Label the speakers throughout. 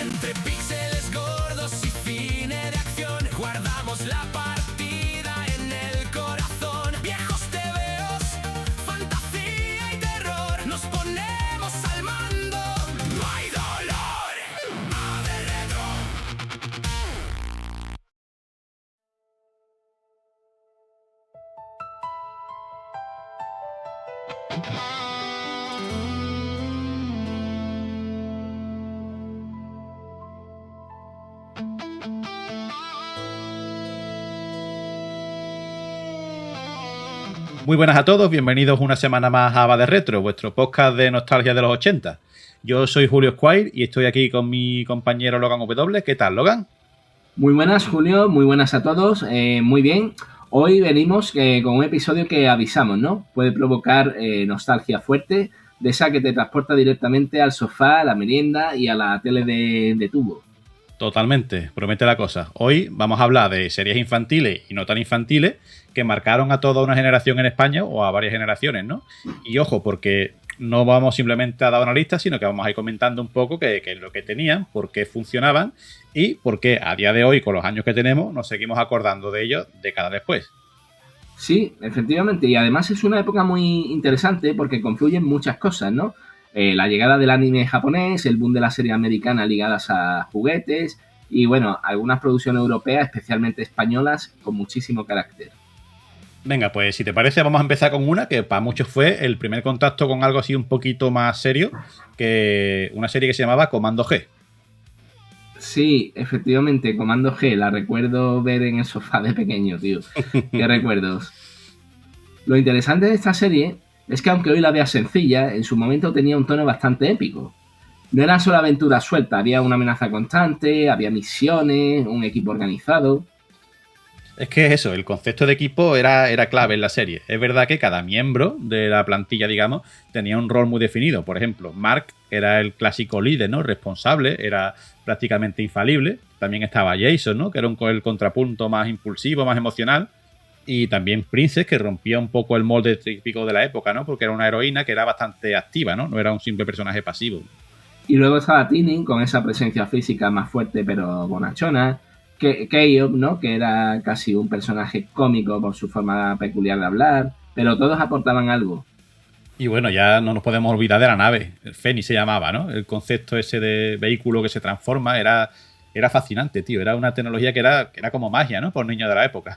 Speaker 1: Entre píxeles gordos y cine de acción, guardamos la partida en el corazón. Viejos tebeos, fantasía y terror, nos ponemos al mando. No hay dolor. Ave Retro.
Speaker 2: Muy buenas a todos, bienvenidos una semana más a Ava de Retro, vuestro podcast de nostalgia de los 80. Yo soy Julio Squire y estoy aquí con mi compañero Logan W. ¿Qué tal, Logan?
Speaker 3: Muy buenas, Julio, muy buenas a todos, muy bien. Hoy venimos con un episodio que avisamos, ¿no? Puede provocar nostalgia fuerte, de esa que te transporta directamente al sofá, a la merienda y a la tele de tubo.
Speaker 2: Totalmente, promete la cosa. Hoy vamos a hablar de series infantiles y no tan infantiles que marcaron a toda una generación en España o a varias generaciones, ¿no? Y ojo, porque no vamos simplemente a dar una lista, sino que vamos a ir comentando un poco qué es lo que tenían, por qué funcionaban y por qué a día de hoy, con los años que tenemos, nos seguimos acordando de ellos décadas después.
Speaker 3: Sí, efectivamente, y además es una época muy interesante porque confluyen muchas cosas, ¿no? La llegada del anime japonés, el boom de la serie americana ligadas a juguetes y, bueno, algunas producciones europeas, especialmente españolas, con muchísimo carácter.
Speaker 2: Venga, pues si te parece vamos a empezar con una que para muchos fue el primer contacto con algo así un poquito más serio, que una serie que se llamaba Comando G.
Speaker 3: Sí, efectivamente, Comando G, la recuerdo ver en el sofá de pequeño, tío. Qué recuerdos. Lo interesante de esta serie es que aunque hoy la veas sencilla, en su momento tenía un tono bastante épico. No eran solo aventuras sueltas, había una amenaza constante, había misiones, un equipo organizado.
Speaker 2: Es que eso, el concepto de equipo era clave en la serie. Es verdad que cada miembro de la plantilla, digamos, tenía un rol muy definido. Por ejemplo, Mark era el clásico líder, ¿no? Responsable, era prácticamente infalible. También estaba Jason, ¿no? Que era el contrapunto más impulsivo, más emocional. Y también Princess, que rompía un poco el molde típico de la época, ¿no? Porque era una heroína que era bastante activa, ¿no? No era un simple personaje pasivo.
Speaker 3: Y luego estaba Tini, con esa presencia física más fuerte pero bonachona. Keioh, ¿no? Que era casi un personaje cómico por su forma peculiar de hablar. Pero todos aportaban algo.
Speaker 2: Y bueno, ya no nos podemos olvidar de la nave. El Fénix se llamaba, ¿no? El concepto ese de vehículo que se transforma era fascinante, tío. Era una tecnología que era como magia, ¿no? Por niños de la época.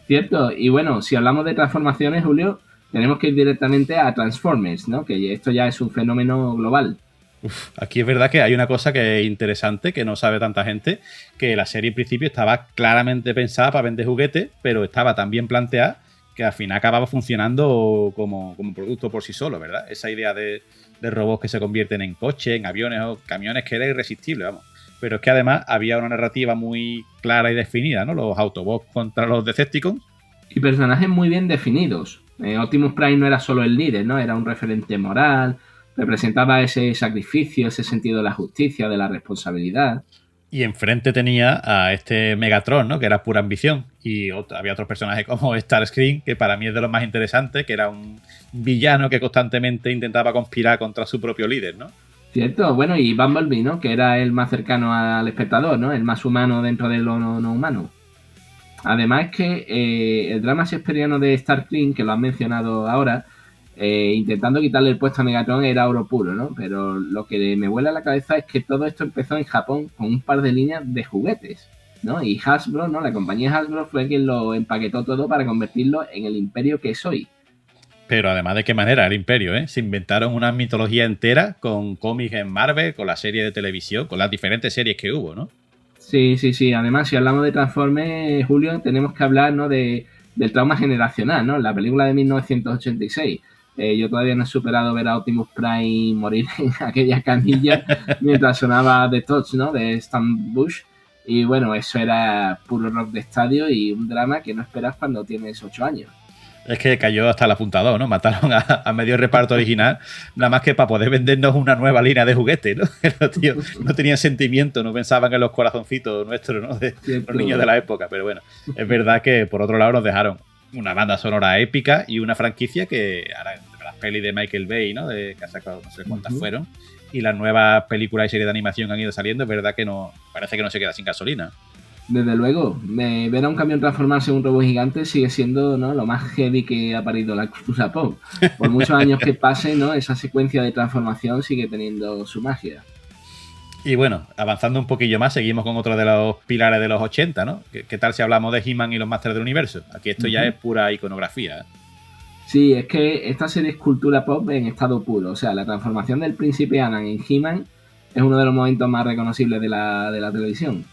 Speaker 3: Cierto, y bueno, si hablamos de transformaciones, Julio, tenemos que ir directamente a Transformers, ¿no? Que esto ya es un fenómeno global.
Speaker 2: Aquí es verdad que hay una cosa que es interesante, que no sabe tanta gente, que la serie en principio estaba claramente pensada para vender juguetes, pero estaba tan bien planteada que al final acababa funcionando como producto por sí solo, ¿verdad? Esa idea de robots que se convierten en coches, en aviones o camiones, que era irresistible, vamos. Pero es que además había una narrativa muy clara y definida, ¿no? Los Autobots contra los Decepticons.
Speaker 3: Y personajes muy bien definidos. Optimus Prime no era solo el líder, ¿no? Era un referente moral, representaba ese sacrificio, ese sentido de la justicia, de la responsabilidad.
Speaker 2: Y enfrente tenía a este Megatron, ¿no? Que era pura ambición. Y había otros personajes como Starscream, que para mí es de los más interesantes, que era un villano que constantemente intentaba conspirar contra su propio líder, ¿no?
Speaker 3: Cierto, bueno, y Bumblebee, ¿no? Que era el más cercano al espectador, ¿no? El más humano dentro de lo no humano. Además que el drama shakespeariano de Starscream, que lo has mencionado ahora, intentando quitarle el puesto a Megatron era oro puro, ¿no? Pero lo que me vuela la cabeza es que todo esto empezó en Japón con un par de líneas de juguetes, ¿no? Y Hasbro, ¿no? La compañía Hasbro fue quien lo empaquetó todo para convertirlo en el imperio que es hoy.
Speaker 2: Pero además, ¿de qué manera el imperio, eh? Se inventaron una mitología entera con cómics en Marvel, con la serie de televisión, con las diferentes series que hubo, ¿no?
Speaker 3: Sí. Además, si hablamos de Transformers, Julio, tenemos que hablar, ¿no? del trauma generacional, ¿no? La película de 1986. Yo todavía no he superado ver a Optimus Prime morir en aquella canilla mientras sonaba The Touch, ¿no? De Stan Bush. Y bueno, eso era puro rock de estadio y un drama que no esperas cuando tienes 8 años.
Speaker 2: Es que cayó hasta el apuntador, ¿no? Mataron a medio reparto original, nada más que para poder vendernos una nueva línea de juguetes, ¿no? Los tíos no tenían sentimiento, no pensaban en los corazoncitos nuestros, ¿no? De los niños de la época. Pero bueno, es verdad que por otro lado nos dejaron una banda sonora épica y una franquicia que ahora las pelis de Michael Bay, ¿no? Que ha sacado no sé cuántas fueron, y las nuevas películas y series de animación que han ido saliendo, es verdad que no parece que no se queda sin gasolina.
Speaker 3: Desde luego, ver a un camión transformarse en un robot gigante sigue siendo, ¿no?, lo más heavy que ha parido la cultura pop. Por muchos años que pasen, ¿no?, esa secuencia de transformación sigue teniendo su magia.
Speaker 2: Y bueno, avanzando un poquillo más, seguimos con otro de los pilares de los 80, ¿no? ¿Qué tal si hablamos de He-Man y los Masters del Universo? Aquí esto ya es pura iconografía, ¿eh?
Speaker 3: Sí, es que esta serie es cultura pop en estado puro. O sea, la transformación del príncipe Adam en He-Man es uno de los momentos más reconocibles de la televisión.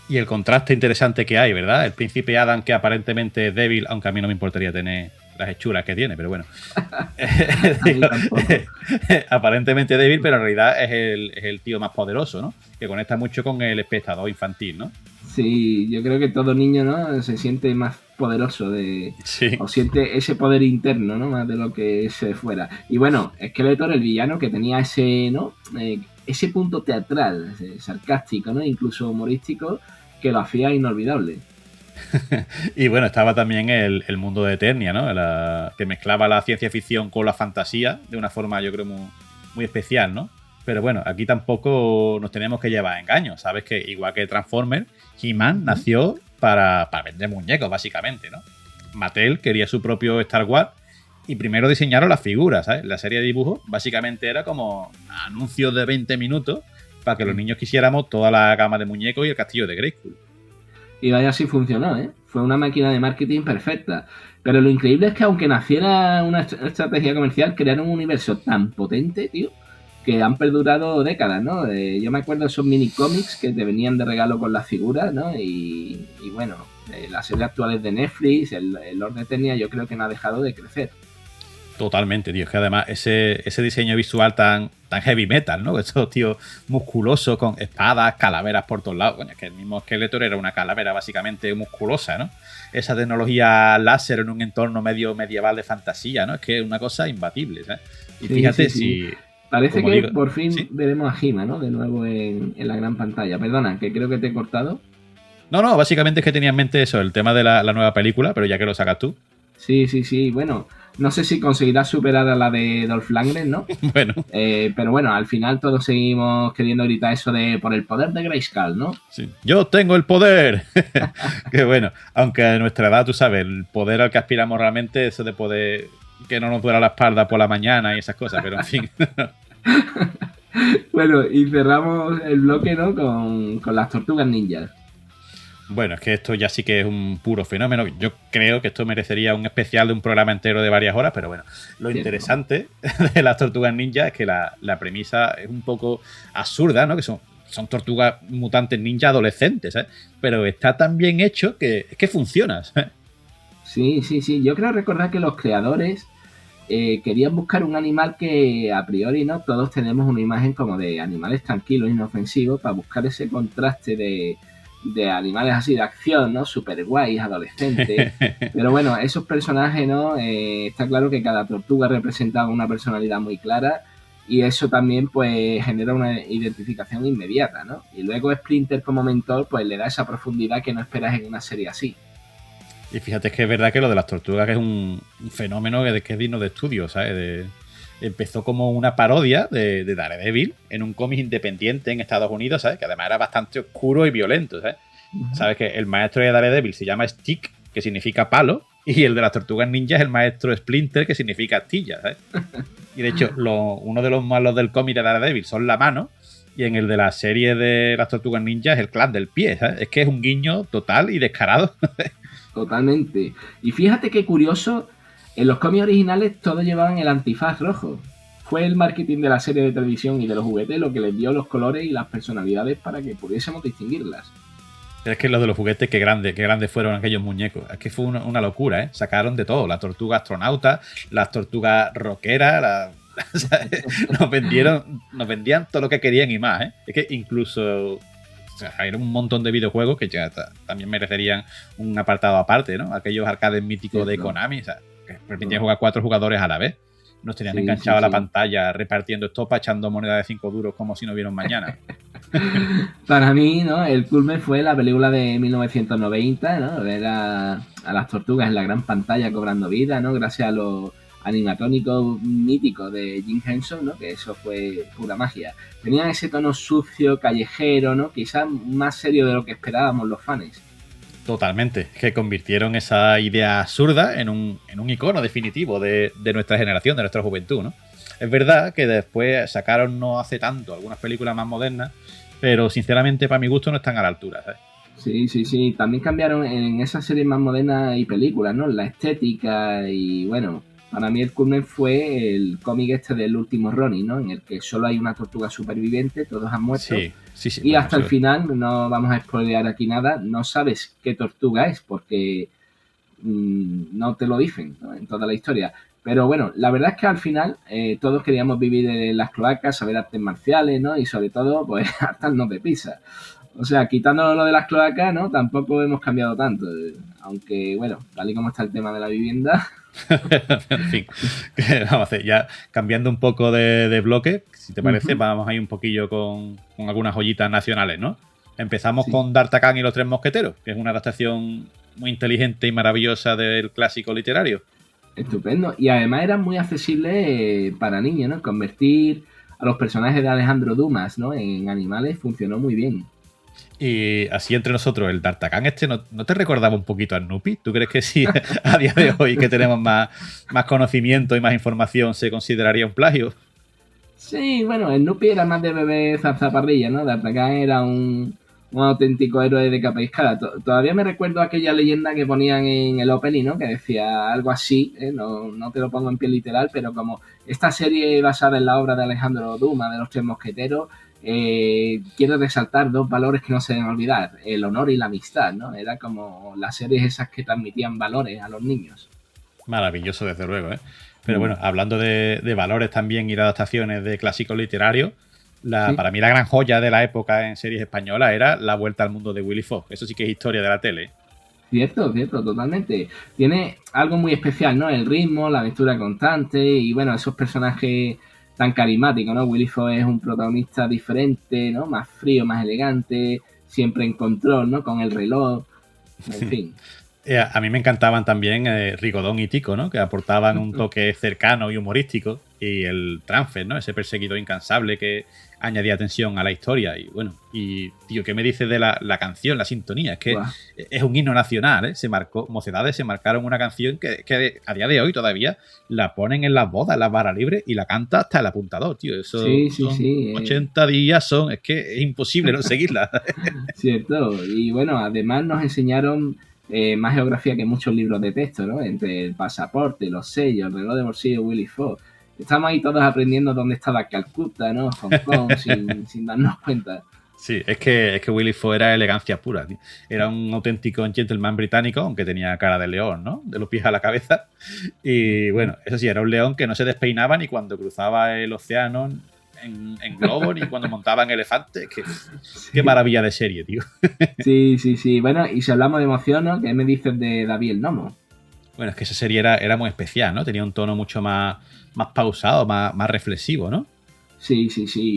Speaker 2: Y el contraste interesante que hay, ¿verdad? El príncipe Adam, que aparentemente es débil, aunque a mí no me importaría tener las hechuras que tiene, pero bueno. Aparentemente débil, pero en realidad es el tío más poderoso, ¿no? Que conecta mucho con el espectador infantil, ¿no?
Speaker 3: Sí, yo creo que todo niño, ¿no?, se siente más poderoso
Speaker 2: sí.
Speaker 3: o siente ese poder interno, ¿no?, más de lo que se fuera. Y bueno, Skeletor, el villano, que tenía ese, ¿no?, ese punto teatral, sarcástico, ¿no?, incluso humorístico, que lo hacía inolvidable.
Speaker 2: Y bueno, estaba también el mundo de Eternia, ¿no? Que mezclaba la ciencia ficción con la fantasía de una forma, yo creo, muy, muy especial, ¿no? Pero bueno, aquí tampoco nos tenemos que llevar a engaños. Sabes que igual que Transformers, He-Man nació para vender muñecos, básicamente, ¿no? Mattel quería su propio Star Wars y primero diseñaron las figuras, ¿sabes? La serie de dibujos básicamente era como anuncios de 20 minutos para que los niños quisiéramos toda la gama de muñecos y el castillo de Grayskull.
Speaker 3: Y vaya, así funcionó, ¿eh? Fue una máquina de marketing perfecta. Pero lo increíble es que aunque naciera una estrategia comercial, crearon un universo tan potente, tío, que han perdurado décadas, ¿no? Yo me acuerdo de esos mini cómics que te venían de regalo con las figuras, ¿no? Y bueno, las series actuales de Netflix, el Lord de Eternia, yo creo que no ha dejado de crecer.
Speaker 2: Totalmente, tío. Es que además ese diseño visual tan heavy metal, ¿no? Estos tíos musculosos con espadas, calaveras por todos lados. Bueno, es que el mismo Skeletor era una calavera básicamente musculosa, ¿no? Esa tecnología láser en un entorno medio medieval de fantasía, ¿no? Es que es una cosa imbatible, ¿sabes? Y
Speaker 3: sí,
Speaker 2: fíjate
Speaker 3: sí.
Speaker 2: si...
Speaker 3: Parece que por fin veremos a He-Man, ¿no?, de nuevo en la gran pantalla. Perdona, que creo que te he cortado.
Speaker 2: No, básicamente es que tenía en mente eso, el tema de la nueva película, pero ya que lo sacas tú.
Speaker 3: Sí. Bueno, no sé si conseguirás superar a la de Dolph Lundgren, ¿no?
Speaker 2: Bueno.
Speaker 3: Pero bueno, al final todos seguimos queriendo gritar eso de por el poder de Grayskull, ¿no?
Speaker 2: Sí. ¡Yo tengo el poder! Que bueno, aunque a nuestra edad, tú sabes, el poder al que aspiramos realmente, eso de poder que no nos duela la espalda por la mañana y esas cosas, pero en fin.
Speaker 3: Bueno, y cerramos el bloque, ¿no?, con las tortugas ninjas.
Speaker 2: Bueno, es que esto ya sí que es un puro fenómeno. Yo creo que esto merecería un especial de un programa entero de varias horas, pero bueno, lo interesante de las tortugas ninja es que la premisa es un poco absurda, ¿no? Que son tortugas mutantes ninja adolescentes, ¿sabes? Pero está tan bien hecho que es que funciona, ¿sabes?
Speaker 3: Sí. Yo creo recordar que los creadores querían buscar un animal que a priori, ¿no?, todos tenemos una imagen como de animales tranquilos, inofensivos, para buscar ese contraste de animales así de acción, ¿no?, super guays, adolescentes. Pero bueno, esos personajes, ¿no?, está claro que cada tortuga representaba una personalidad muy clara y eso también pues genera una identificación inmediata, ¿no? Y luego Splinter como mentor pues le da esa profundidad que no esperas en una serie así.
Speaker 2: Y fíjate que es verdad que lo de las tortugas es un fenómeno que es digno de estudio, ¿sabes? Empezó como una parodia de Daredevil en un cómic independiente en Estados Unidos, ¿sabes? Que además era bastante oscuro y violento, ¿sabes? Uh-huh. Sabes que el maestro de Daredevil se llama Stick, que significa palo, y el de las tortugas ninja es el maestro Splinter, que significa astilla, ¿sabes? Y de hecho, uno de los malos del cómic de Daredevil son la mano, y en el de la serie de las tortugas ninja es el clan del pie, ¿sabes? Es que es un guiño total y descarado.
Speaker 3: Totalmente. Y fíjate qué curioso, en los cómics originales todos llevaban el antifaz rojo. Fue el marketing de la serie de televisión y de los juguetes lo que les dio los colores y las personalidades para que pudiésemos distinguirlas.
Speaker 2: Es que los de los juguetes, qué grandes fueron aquellos muñecos. Es que fue una locura, ¿eh? Sacaron de todo. La tortuga astronauta, las tortugas rockeras, nos vendían todo lo que querían y más, ¿eh? Es que incluso... O sea, hay un montón de videojuegos que ya también merecerían un apartado aparte, ¿no? Aquellos arcades míticos de Konami, o sea, que permitían jugar 4 jugadores a la vez. Nos tenían enganchados a la pantalla repartiendo estopa, echando moneda de 5 duros como si no hubiera un mañana.
Speaker 3: Para mí, ¿no?, el culmen fue la película de 1990, ¿no? Ver a las tortugas en la gran pantalla cobrando vida, ¿no? Gracias a animatónico mítico de Jim Henson, ¿no? Que eso fue pura magia. Tenían ese tono sucio, callejero, ¿no? Quizás más serio de lo que esperábamos los fans.
Speaker 2: Totalmente, que convirtieron esa idea absurda en un icono definitivo de nuestra generación, de nuestra juventud, ¿no? Es verdad que después sacaron no hace tanto algunas películas más modernas, pero sinceramente para mi gusto no están a la altura, ¿sabes?
Speaker 3: Sí. También cambiaron en esas series más modernas y películas, ¿no? La estética y, bueno, para mí el culmen fue el cómic este del último Ronin, ¿no? En el que solo hay una tortuga superviviente, todos han muerto.
Speaker 2: Sí.
Speaker 3: Y
Speaker 2: bueno,
Speaker 3: hasta el final, no vamos a spoilear aquí nada, no sabes qué tortuga es porque no te lo dicen, ¿no? En toda la historia. Pero bueno, la verdad es que al final todos queríamos vivir en las cloacas, saber artes marciales, ¿no? Y sobre todo, pues, hartarnos de pizza. O sea, quitando lo de las cloacas, ¿no? Tampoco hemos cambiado tanto. Aunque, bueno, tal y como está el tema de la vivienda.
Speaker 2: En fin, vamos a hacer ya cambiando un poco de bloque, si te parece, vamos a ir un poquillo con algunas joyitas nacionales, ¿no? Empezamos con D'Artagnan y los Tres Mosqueteros, que es una adaptación muy inteligente y maravillosa del clásico literario.
Speaker 3: Estupendo. Y además era muy accesible para niños, ¿no? Convertir a los personajes de Alejandro Dumas, ¿no? En animales funcionó muy bien.
Speaker 2: Y así entre nosotros, el D'Artagnan ¿no te recordaba un poquito a Snoopy? ¿Tú crees que sí, a día de hoy que tenemos más conocimiento y más información, se consideraría un plagio?
Speaker 3: Sí, bueno, Snoopy era más de bebé zarzapardilla, ¿no? D'Artagnan era un auténtico héroe de capa y espada. Todavía me recuerdo aquella leyenda que ponían en el opening, ¿no? Que decía algo así, no te lo pongo en pie literal, pero como esta serie basada en la obra de Alejandro Dumas, de los Tres Mosqueteros, quiero resaltar dos valores que no se deben olvidar, el honor y la amistad, ¿no? Era como las series esas que transmitían valores a los niños.
Speaker 2: Maravilloso, desde luego, ¿eh? Pero bueno, hablando de valores también y de adaptaciones de clásicos literarios, para mí la gran joya de la época en series españolas era La Vuelta al Mundo de Willy Fogg. Eso sí que es historia de la tele.
Speaker 3: Cierto, totalmente. Tiene algo muy especial, ¿no? El ritmo, la aventura constante y, bueno, esos personajes tan carismáticos, ¿no? Willy Fogg es un protagonista diferente, ¿no? Más frío, más elegante, siempre en control, ¿no? Con el reloj, en fin.
Speaker 2: A mí me encantaban también Rigodón y Tico, ¿no? Que aportaban un toque cercano y humorístico. Y el Transfer, ¿no? Ese perseguidor incansable que añadía tensión a la historia. Y bueno, tío, ¿qué me dices de la canción, la sintonía? Es que es un himno nacional, ¿eh? Mocedades se marcaron una canción que a día de hoy todavía la ponen en las bodas, en las barras libres, y la canta hasta el apuntador, tío. Eso
Speaker 3: Sí.
Speaker 2: 80 días es que es imposible no seguirla.
Speaker 3: Cierto. Y bueno, además nos enseñaron más geografía que muchos libros de texto, ¿no? Entre el pasaporte, los sellos, el reloj de bolsillo, Willy Fogg. Estamos ahí todos aprendiendo dónde estaba Calcuta, ¿no? Hong Kong, sin darnos cuenta.
Speaker 2: Sí, es que Willy Fogg era elegancia pura, tío. Era un auténtico gentleman británico, aunque tenía cara de león, ¿no? De los pies a la cabeza. Y bueno, eso sí, era un león que no se despeinaba ni cuando cruzaba el océano en globo, ni cuando montaba en elefante. Qué maravilla de serie, tío.
Speaker 3: Sí. Bueno, y si hablamos de emoción, ¿no? ¿Qué me dices de David el Nomo?
Speaker 2: Bueno, es que esa serie era muy especial, ¿no? Tenía un tono mucho más pausado, más reflexivo, ¿no?
Speaker 3: Sí.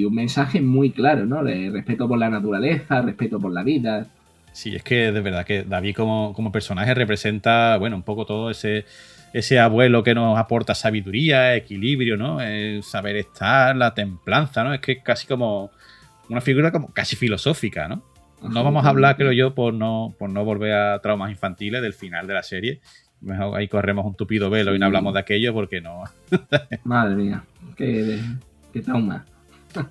Speaker 3: Un mensaje muy claro, ¿no? De respeto por la naturaleza, respeto por la vida.
Speaker 2: Sí, es que de verdad que David como personaje representa, bueno, un poco todo ese abuelo que nos aporta sabiduría, equilibrio, ¿no? El saber estar, la templanza, ¿no? Es que es casi como una figura como casi filosófica, ¿no? No vamos a hablar, creo yo, por no volver a traumas infantiles del final de la serie. Mejor ahí corremos un tupido velo y no hablamos de aquello porque no.
Speaker 3: Madre mía, qué trauma.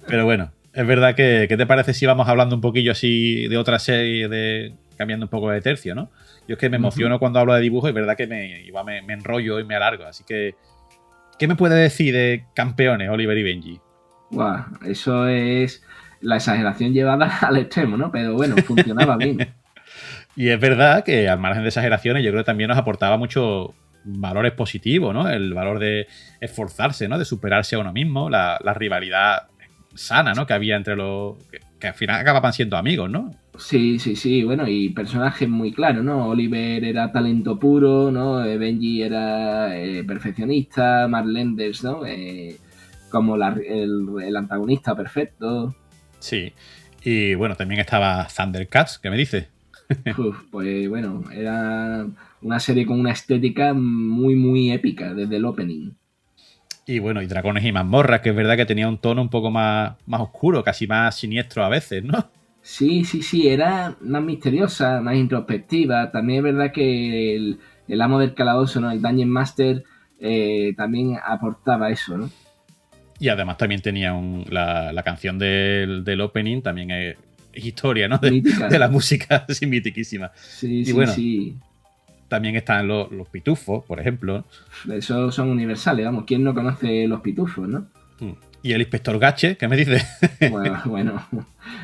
Speaker 2: Pero bueno, es verdad que ¿qué te parece si vamos hablando un poquillo así de otra serie, cambiando un poco de tercio, ¿no? Yo es que me emociono cuando hablo de dibujo y es verdad que me enrollo y me alargo. Así que, ¿qué me puede decir de Campeones, Oliver y Benji?
Speaker 3: Guau, eso es la exageración llevada al extremo, ¿no? Pero bueno, funcionaba bien.
Speaker 2: Y es verdad que al margen de exageraciones yo creo que también nos aportaba muchos valores positivos, ¿no? El valor de esforzarse, ¿no? De superarse a uno mismo, la rivalidad sana, ¿no? Que había entre los... que al final acababan siendo amigos, ¿no?
Speaker 3: Sí. Bueno, y personajes muy claros, ¿no? Oliver era talento puro, ¿no? Benji era perfeccionista, Mark Lenders, ¿no? Como el antagonista perfecto.
Speaker 2: Sí. Y bueno, también estaba Thundercats, ¿qué me dices?
Speaker 3: Pues bueno, era una serie con una estética muy, muy épica desde el opening.
Speaker 2: Y bueno, y Dragones y Mazmorras, que es verdad que tenía un tono un poco más oscuro, casi más siniestro a veces, ¿no?
Speaker 3: Sí, era más misteriosa, más introspectiva. También es verdad que el amo del calabozo, ¿no? El Dungeon Master también aportaba eso, ¿no?
Speaker 2: Y además también tenía la canción del opening, también es historia, ¿no?
Speaker 3: Mítica.
Speaker 2: De la música, así mitiquísima.
Speaker 3: Sí,
Speaker 2: Y
Speaker 3: sí,
Speaker 2: bueno,
Speaker 3: sí.
Speaker 2: también están los pitufos, por ejemplo.
Speaker 3: Esos son universales, vamos. ¿Quién no conoce los pitufos, no?
Speaker 2: Y el inspector Gache, ¿qué me dices?
Speaker 3: Bueno,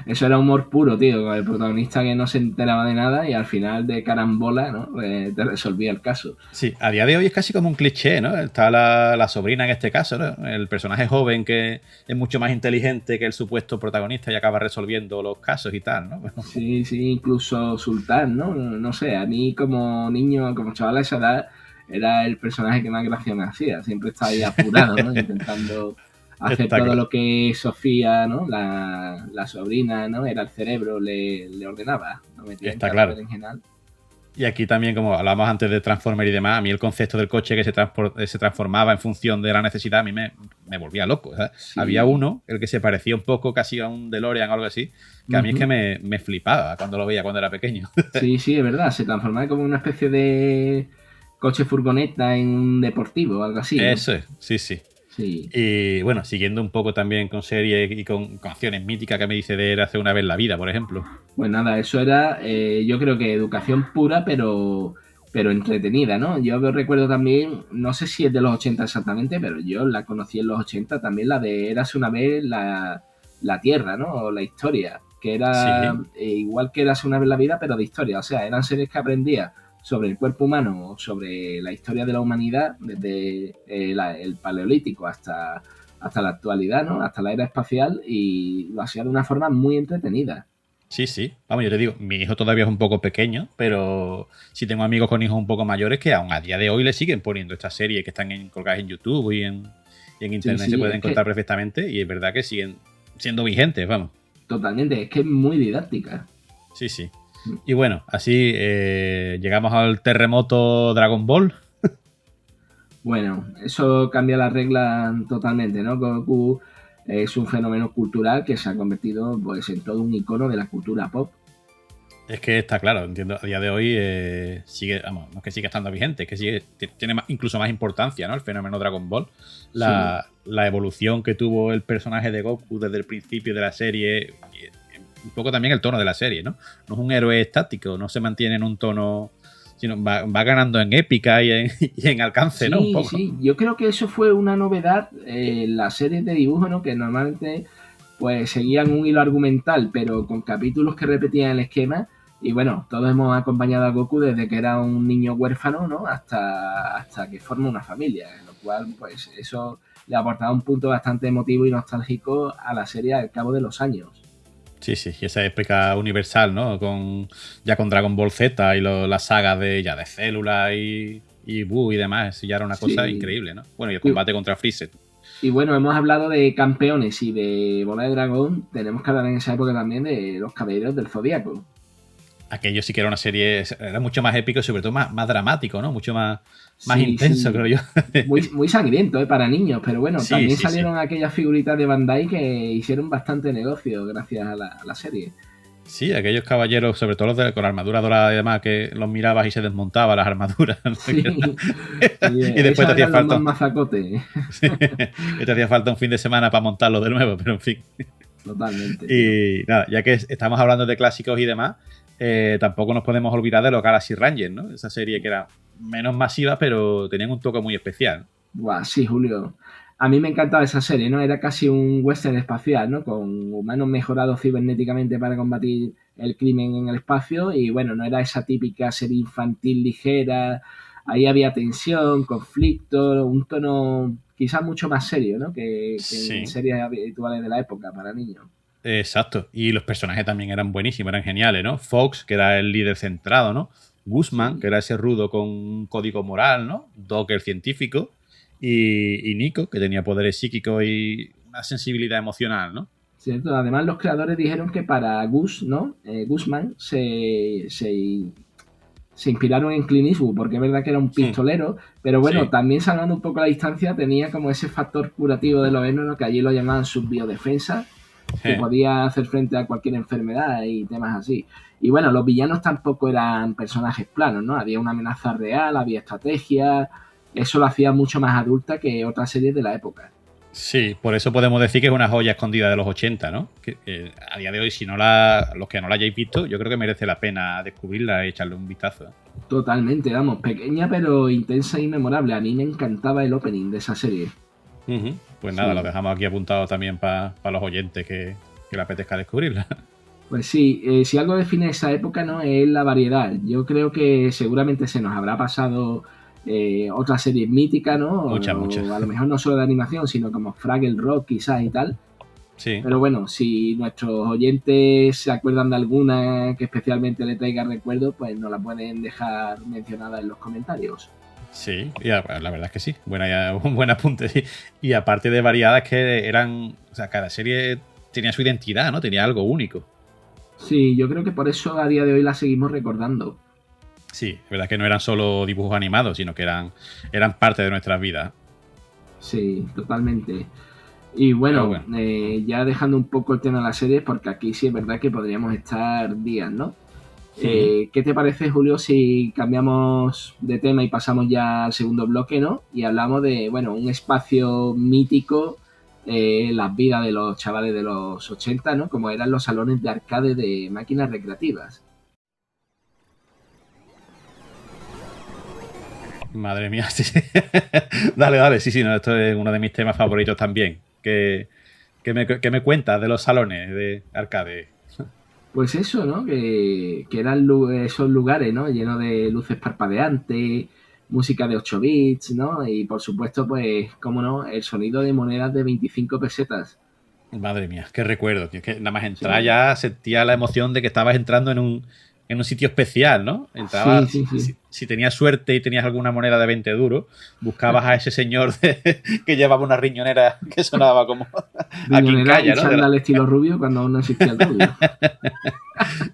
Speaker 3: eso era humor puro, tío, con el protagonista que no se enteraba de nada y al final de carambola, ¿no? Te resolvía el caso.
Speaker 2: Sí, a día de hoy es casi como un cliché, ¿no? Está la sobrina en este caso, ¿no? El personaje joven que es mucho más inteligente que el supuesto protagonista y acaba resolviendo los casos y tal, ¿no?
Speaker 3: Sí, incluso Sultán, ¿no? No sé, a mí como niño, como chaval a esa edad, era el personaje que más gracia me hacía. Siempre estaba ahí apurado, ¿no? Intentando hacer
Speaker 2: Está
Speaker 3: todo
Speaker 2: claro.
Speaker 3: lo que Sofía, ¿no? La sobrina, ¿no? Era el cerebro, le ordenaba. Lo metía en
Speaker 2: Está
Speaker 3: cada
Speaker 2: claro.
Speaker 3: berenjenal.
Speaker 2: Y aquí también, como hablábamos antes de Transformer y demás, a mí el concepto del coche que se transformaba en función de la necesidad, a mí me volvía loco. O sea,
Speaker 3: Sí.
Speaker 2: había uno, el que se parecía un poco casi a un DeLorean o algo así, que a mí es que me flipaba cuando lo veía cuando era pequeño.
Speaker 3: Sí, es verdad. Se transformaba como una especie de coche furgoneta en un deportivo o algo así, ¿no?
Speaker 2: Eso es, sí, sí.
Speaker 3: Sí.
Speaker 2: Y bueno, siguiendo un poco también con series y con canciones míticas que me dice de Érase una vez la vida, por ejemplo.
Speaker 3: Pues nada, eso era, yo creo que educación pura, pero entretenida, ¿no? Yo recuerdo también, no sé si es de los 80 exactamente, pero yo la conocí en los 80 también, la de Érase una vez la Tierra, ¿no? O la historia, que era igual que Érase una vez la vida, pero de historia. O sea, eran series que aprendía sobre el cuerpo humano, sobre la historia de la humanidad, desde el Paleolítico hasta la actualidad, ¿no? Hasta la era espacial, y lo hacía de una forma muy entretenida.
Speaker 2: Sí, sí. Vamos, yo te digo, mi hijo todavía es un poco pequeño, pero sí tengo amigos con hijos un poco mayores que aún a día de hoy le siguen poniendo estas series que están colgadas en YouTube y en Internet
Speaker 3: Sí,
Speaker 2: se pueden
Speaker 3: es
Speaker 2: encontrar perfectamente y es verdad que siguen siendo vigentes, vamos.
Speaker 3: totalmente, es que es muy didáctica.
Speaker 2: Sí, sí. Y bueno, así llegamos al terremoto Dragon Ball.
Speaker 3: Bueno, eso cambia la regla totalmente, ¿no? Goku es un fenómeno cultural que se ha convertido pues en todo un icono de la cultura pop.
Speaker 2: Es que está claro, entiendo, a día de hoy sigue, vamos, no es que siga estando vigente, es que tiene incluso más importancia, ¿no? El fenómeno Dragon Ball. La evolución que tuvo el personaje de Goku desde el principio de la serie, y un poco también el tono de la serie, ¿no? No es un héroe estático, no se mantiene en un tono, sino va ganando en épica y en alcance, ¿no? Un poco.
Speaker 3: Sí, yo creo que eso fue una novedad en las series de dibujo, ¿no? Que normalmente pues seguían un hilo argumental, pero con capítulos que repetían el esquema. Y bueno, todos hemos acompañado a Goku desde que era un niño huérfano, ¿no? Hasta que forma una familia, en lo cual pues eso le aportaba un punto bastante emotivo y nostálgico a la serie al cabo de los años.
Speaker 2: Sí, sí, y esa épica universal, ¿no? Ya con Dragon Ball Z y las sagas de Célula y Buu y demás, eso ya era una cosa increíble, ¿no? Bueno, y el combate contra Freezer.
Speaker 3: Y bueno, hemos hablado de campeones y de Bola de Dragón, tenemos que hablar en esa época también de los Caballeros del Zodíaco.
Speaker 2: Aquello sí que era una serie, era mucho más épico y sobre todo más dramático, ¿no? Mucho más intenso, creo yo.
Speaker 3: Muy sangriento, para niños, pero bueno, también
Speaker 2: sí,
Speaker 3: salieron aquellas figuritas de Bandai que hicieron bastante negocio gracias a la serie.
Speaker 2: Sí, aquellos caballeros, sobre todo con la armadura dorada y demás, que los mirabas y se desmontaban las armaduras. ¿no?
Speaker 3: Sí.
Speaker 2: Y después te hacía falta.
Speaker 3: Sí.
Speaker 2: Y te hacía falta un fin de semana para montarlo de nuevo, pero en fin.
Speaker 3: Totalmente.
Speaker 2: Y nada, ya que estamos hablando de clásicos y demás, tampoco nos podemos olvidar de los Galaxy Rangers, ¿no? Esa serie que era menos masiva, pero tenían un toque muy especial.
Speaker 3: Buah, sí, Julio. A mí me encantaba esa serie, ¿no? Era casi un western espacial, ¿no? Con humanos mejorados cibernéticamente para combatir el crimen en el espacio. Y bueno, no era esa típica serie infantil ligera. Ahí había tensión, conflicto, un tono quizás mucho más serio, ¿no? Que en series habituales de la época para niños.
Speaker 2: Exacto. Y los personajes también eran buenísimos, eran geniales, ¿no? Fox, que era el líder centrado, ¿no? Guzmán, que era ese rudo con un código moral, ¿no? Doc, el científico. Y Nico, que tenía poderes psíquicos y una sensibilidad emocional, ¿no?
Speaker 3: Cierto. Además, los creadores dijeron que para Gus, ¿no? Guzmán se se inspiraron en Clint Eastwood, porque es verdad que era un pistolero, pero bueno,
Speaker 2: Sí.
Speaker 3: también salvando un poco la distancia, tenía como ese factor curativo de los venenos, que allí lo llamaban subbiodefensa, que podía hacer frente a cualquier enfermedad y temas así. Y bueno, los villanos tampoco eran personajes planos, ¿no? Había una amenaza real, había estrategia, eso lo hacía mucho más adulta que otras series de la época.
Speaker 2: Sí, por eso podemos decir que es una joya escondida de los 80, ¿no? Que a día de hoy, si no los que no la hayáis visto, yo creo que merece la pena descubrirla y echarle un vistazo.
Speaker 3: Totalmente, vamos, pequeña pero intensa y memorable. A mí me encantaba el opening de esa serie.
Speaker 2: Pues nada,
Speaker 3: Sí.
Speaker 2: lo dejamos aquí apuntado también para los oyentes que le apetezca descubrirla.
Speaker 3: Pues sí, si algo define esa época, ¿no? Es la variedad. Yo creo que seguramente se nos habrá pasado otras series míticas, ¿no?
Speaker 2: Muchas.
Speaker 3: O a lo mejor no solo de animación, sino como Fraggle Rock quizás y tal.
Speaker 2: Sí.
Speaker 3: Pero bueno, si nuestros oyentes se acuerdan de alguna que especialmente le traiga recuerdo, pues nos la pueden dejar mencionada en los comentarios.
Speaker 2: Sí, y la verdad es que sí. Un buen apunte, sí. Y aparte de variadas que eran... O sea, cada serie tenía su identidad, ¿no? Tenía algo único.
Speaker 3: Sí, yo creo que por eso a día de hoy la seguimos recordando.
Speaker 2: Sí, es verdad que no eran solo dibujos animados, sino que eran parte de nuestras vidas.
Speaker 3: Sí, totalmente. Y bueno, ya dejando un poco el tema de las series, porque aquí sí es verdad que podríamos estar días, ¿no?
Speaker 2: Sí.
Speaker 3: ¿Qué te parece, Julio, si cambiamos de tema y pasamos ya al segundo bloque, ¿no? Y hablamos de, bueno, un espacio mítico en las vidas de los chavales de los 80, ¿no? Como eran los salones de arcade de máquinas recreativas.
Speaker 2: Madre mía, sí. Dale, sí, no, esto es uno de mis temas favoritos también. ¿Qué me cuentas de los salones de arcade?
Speaker 3: Pues eso, ¿no? Que eran esos lugares, ¿no? Llenos de luces parpadeantes, música de 8 bits, ¿no? Y por supuesto, pues, cómo no, el sonido de monedas de 25 pesetas.
Speaker 2: Madre mía, qué recuerdo. Que nada más entrar
Speaker 3: Sí.
Speaker 2: ya sentía la emoción de que estabas entrando en un sitio especial, ¿no? Entrabas,
Speaker 3: Sí.
Speaker 2: si tenías suerte y tenías alguna moneda de 20 duros, buscabas a ese señor que llevaba una riñonera que sonaba como a
Speaker 3: Riñonera
Speaker 2: quincalla,
Speaker 3: y
Speaker 2: ¿no?
Speaker 3: chándal estilo rubio cuando aún no existía el rubio.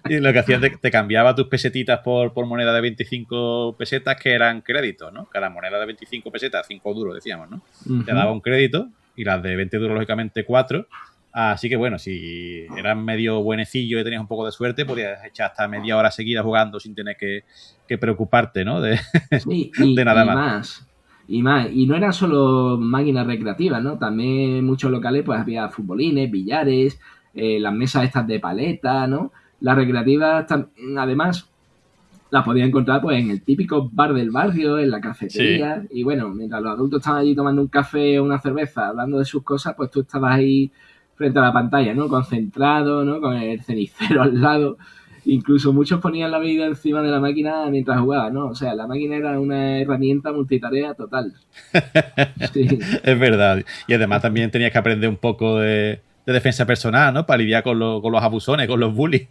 Speaker 2: Y lo que hacías te cambiaba tus pesetitas por moneda de 25 pesetas que eran créditos, ¿no? Cada moneda de 25 pesetas, 5 duros decíamos, ¿no? Te daba un crédito y las de 20 duros lógicamente 4. Así que bueno, si eras medio buenecillo y tenías un poco de suerte, podías echar hasta media hora seguida jugando sin tener que preocuparte, ¿no?
Speaker 3: Sí,
Speaker 2: de nada más.
Speaker 3: Y no eran solo máquinas recreativas, ¿no? También en muchos locales pues había futbolines, billares, las mesas estas de paleta, ¿no? Las recreativas, además, las podías encontrar pues en el típico bar del barrio, en la cafetería. Sí. Y bueno, mientras los adultos estaban allí tomando un café o una cerveza, hablando de sus cosas, pues tú estabas ahí frente a la pantalla, ¿no? Concentrado, ¿no? Con el cenicero al lado. Incluso muchos ponían la bebida encima de la máquina mientras jugaban, ¿no? O sea, la máquina era una herramienta multitarea total.
Speaker 2: Sí. Es verdad. Y además también tenías que aprender un poco de defensa personal, ¿no? Para lidiar con los abusones, con los bullies.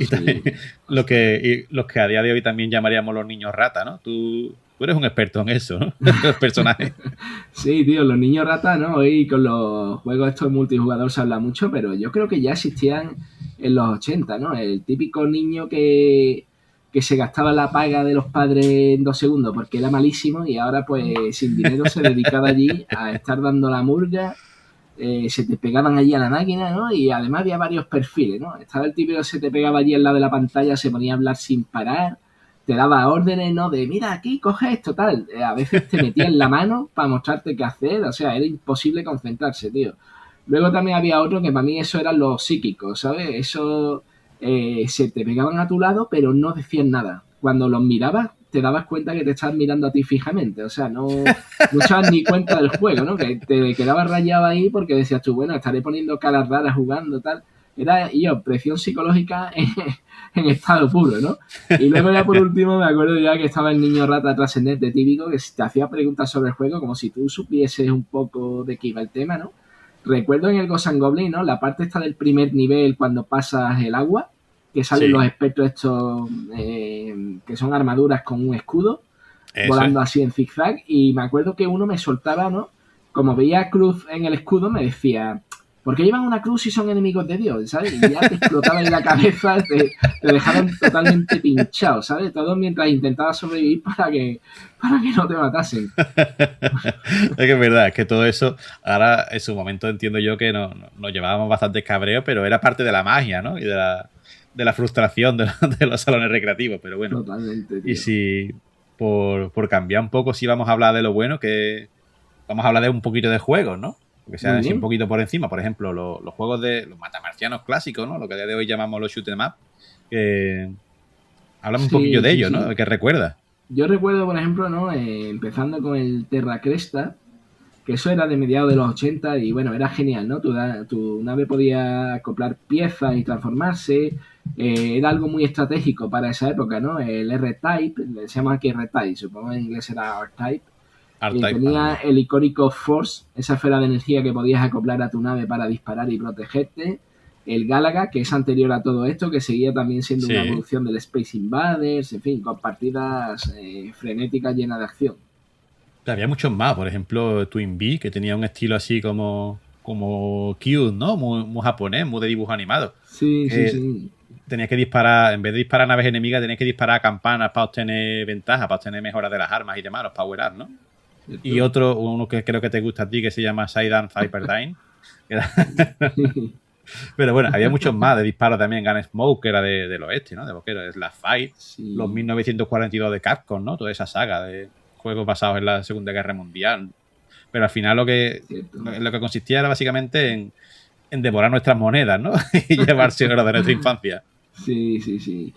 Speaker 2: Y también los que a día de hoy también llamaríamos los niños rata, ¿no? Tú eres un experto en eso, ¿no? Los personajes.
Speaker 3: Sí, tío, los niños rata, ¿no? Hoy con los juegos estos multijugador se habla mucho, pero yo creo que ya existían en los 80, ¿no? El típico niño que se gastaba la paga de los padres en 2 segundos porque era malísimo y ahora pues sin dinero se dedicaba allí a estar dando la murga. Se te pegaban allí a la máquina, ¿no? Y además había varios perfiles, ¿no? Estaba el típico que se te pegaba allí al lado de la pantalla, se ponía a hablar sin parar, te daba órdenes, ¿no? De mira, aquí, coge esto, tal. A veces te metía en la mano para mostrarte qué hacer, o sea, era imposible concentrarse, tío. Luego también había otro que para mí eso eran los psíquicos, ¿sabes? Eso se te pegaban a tu lado, pero no decían nada. Cuando los mirabas, te dabas cuenta que te estaban mirando a ti fijamente, o sea, no echabas ni cuenta del juego, ¿no? Que te quedabas rayado ahí porque decías tú, bueno, estaré poniendo caras raras jugando, tal. Era, presión psicológica en estado puro, ¿no? Y luego ya por último me acuerdo ya que estaba el niño rata trascendente típico que te hacía preguntas sobre el juego como si tú supieses un poco de qué iba el tema, ¿no? Recuerdo en el Ghosts and Goblins, ¿no? La parte esta del primer nivel cuando pasas el agua, que salen los espectros estos que son armaduras con un escudo, volando así en zigzag, y me acuerdo que uno me soltaba, ¿no? Como veía cruz en el escudo, me decía, ¿por qué llevan una cruz si son enemigos de Dios? ¿Sabes? Y ya te explotaba en la cabeza, te dejaban totalmente pinchado, ¿sabes? Todo mientras intentabas sobrevivir para que no te matasen.
Speaker 2: Es que es verdad, es que todo eso, ahora en su momento entiendo yo que nos llevábamos bastante cabreo, pero era parte de la magia, ¿no? Y de la frustración de los salones recreativos, pero bueno.
Speaker 3: Totalmente, tío.
Speaker 2: Y si, por cambiar un poco, si vamos a hablar de lo bueno, que vamos a hablar de un poquito de juegos, ¿no? Que sea así un poquito por encima. Por ejemplo, los juegos de los matamarcianos clásicos, ¿no? Lo que a día de hoy llamamos los shoot 'em up. Háblame un poquillo de ellos, ¿no? ¿Qué recuerdas?
Speaker 3: Yo recuerdo, por ejemplo, ¿no? Empezando con el Terra Cresta, que eso era de mediados de los 80 y bueno, era genial, ¿no? Tu nave podía acoplar piezas y transformarse. Era algo muy estratégico para esa época, ¿no? El R-Type, le decíamos aquí R-Type, supongo en inglés era R-Type. Tenía el icónico Force, esa esfera de energía que podías acoplar a tu nave para disparar y protegerte. El Galaga, que es anterior a todo esto, que seguía también siendo una evolución del Space Invaders, en fin, con partidas frenéticas llenas de acción.
Speaker 2: Había muchos más, por ejemplo, Twin Bee, que tenía un estilo así como cute, ¿no? Muy japonés, muy de dibujo animado.
Speaker 3: Sí.
Speaker 2: Tenías que disparar, en vez de disparar a naves enemigas, tenías que disparar a campanas para obtener ventaja, para obtener mejoras de las armas y demás, los power-ups, ¿no? ¿Cierto? Y uno que creo que te gusta a ti, que se llama Saidan Hyperdyne. Pero bueno, había muchos más de disparos también. Gunsmoke, que era del oeste, ¿no? De Boquero, Slap Fight, los 1942 de Capcom, ¿no? Toda esa saga de juegos basados en la Segunda Guerra Mundial. Pero al final lo que consistía era básicamente en devorar nuestras monedas, ¿no? Y llevarse oro de nuestra infancia.
Speaker 3: Sí.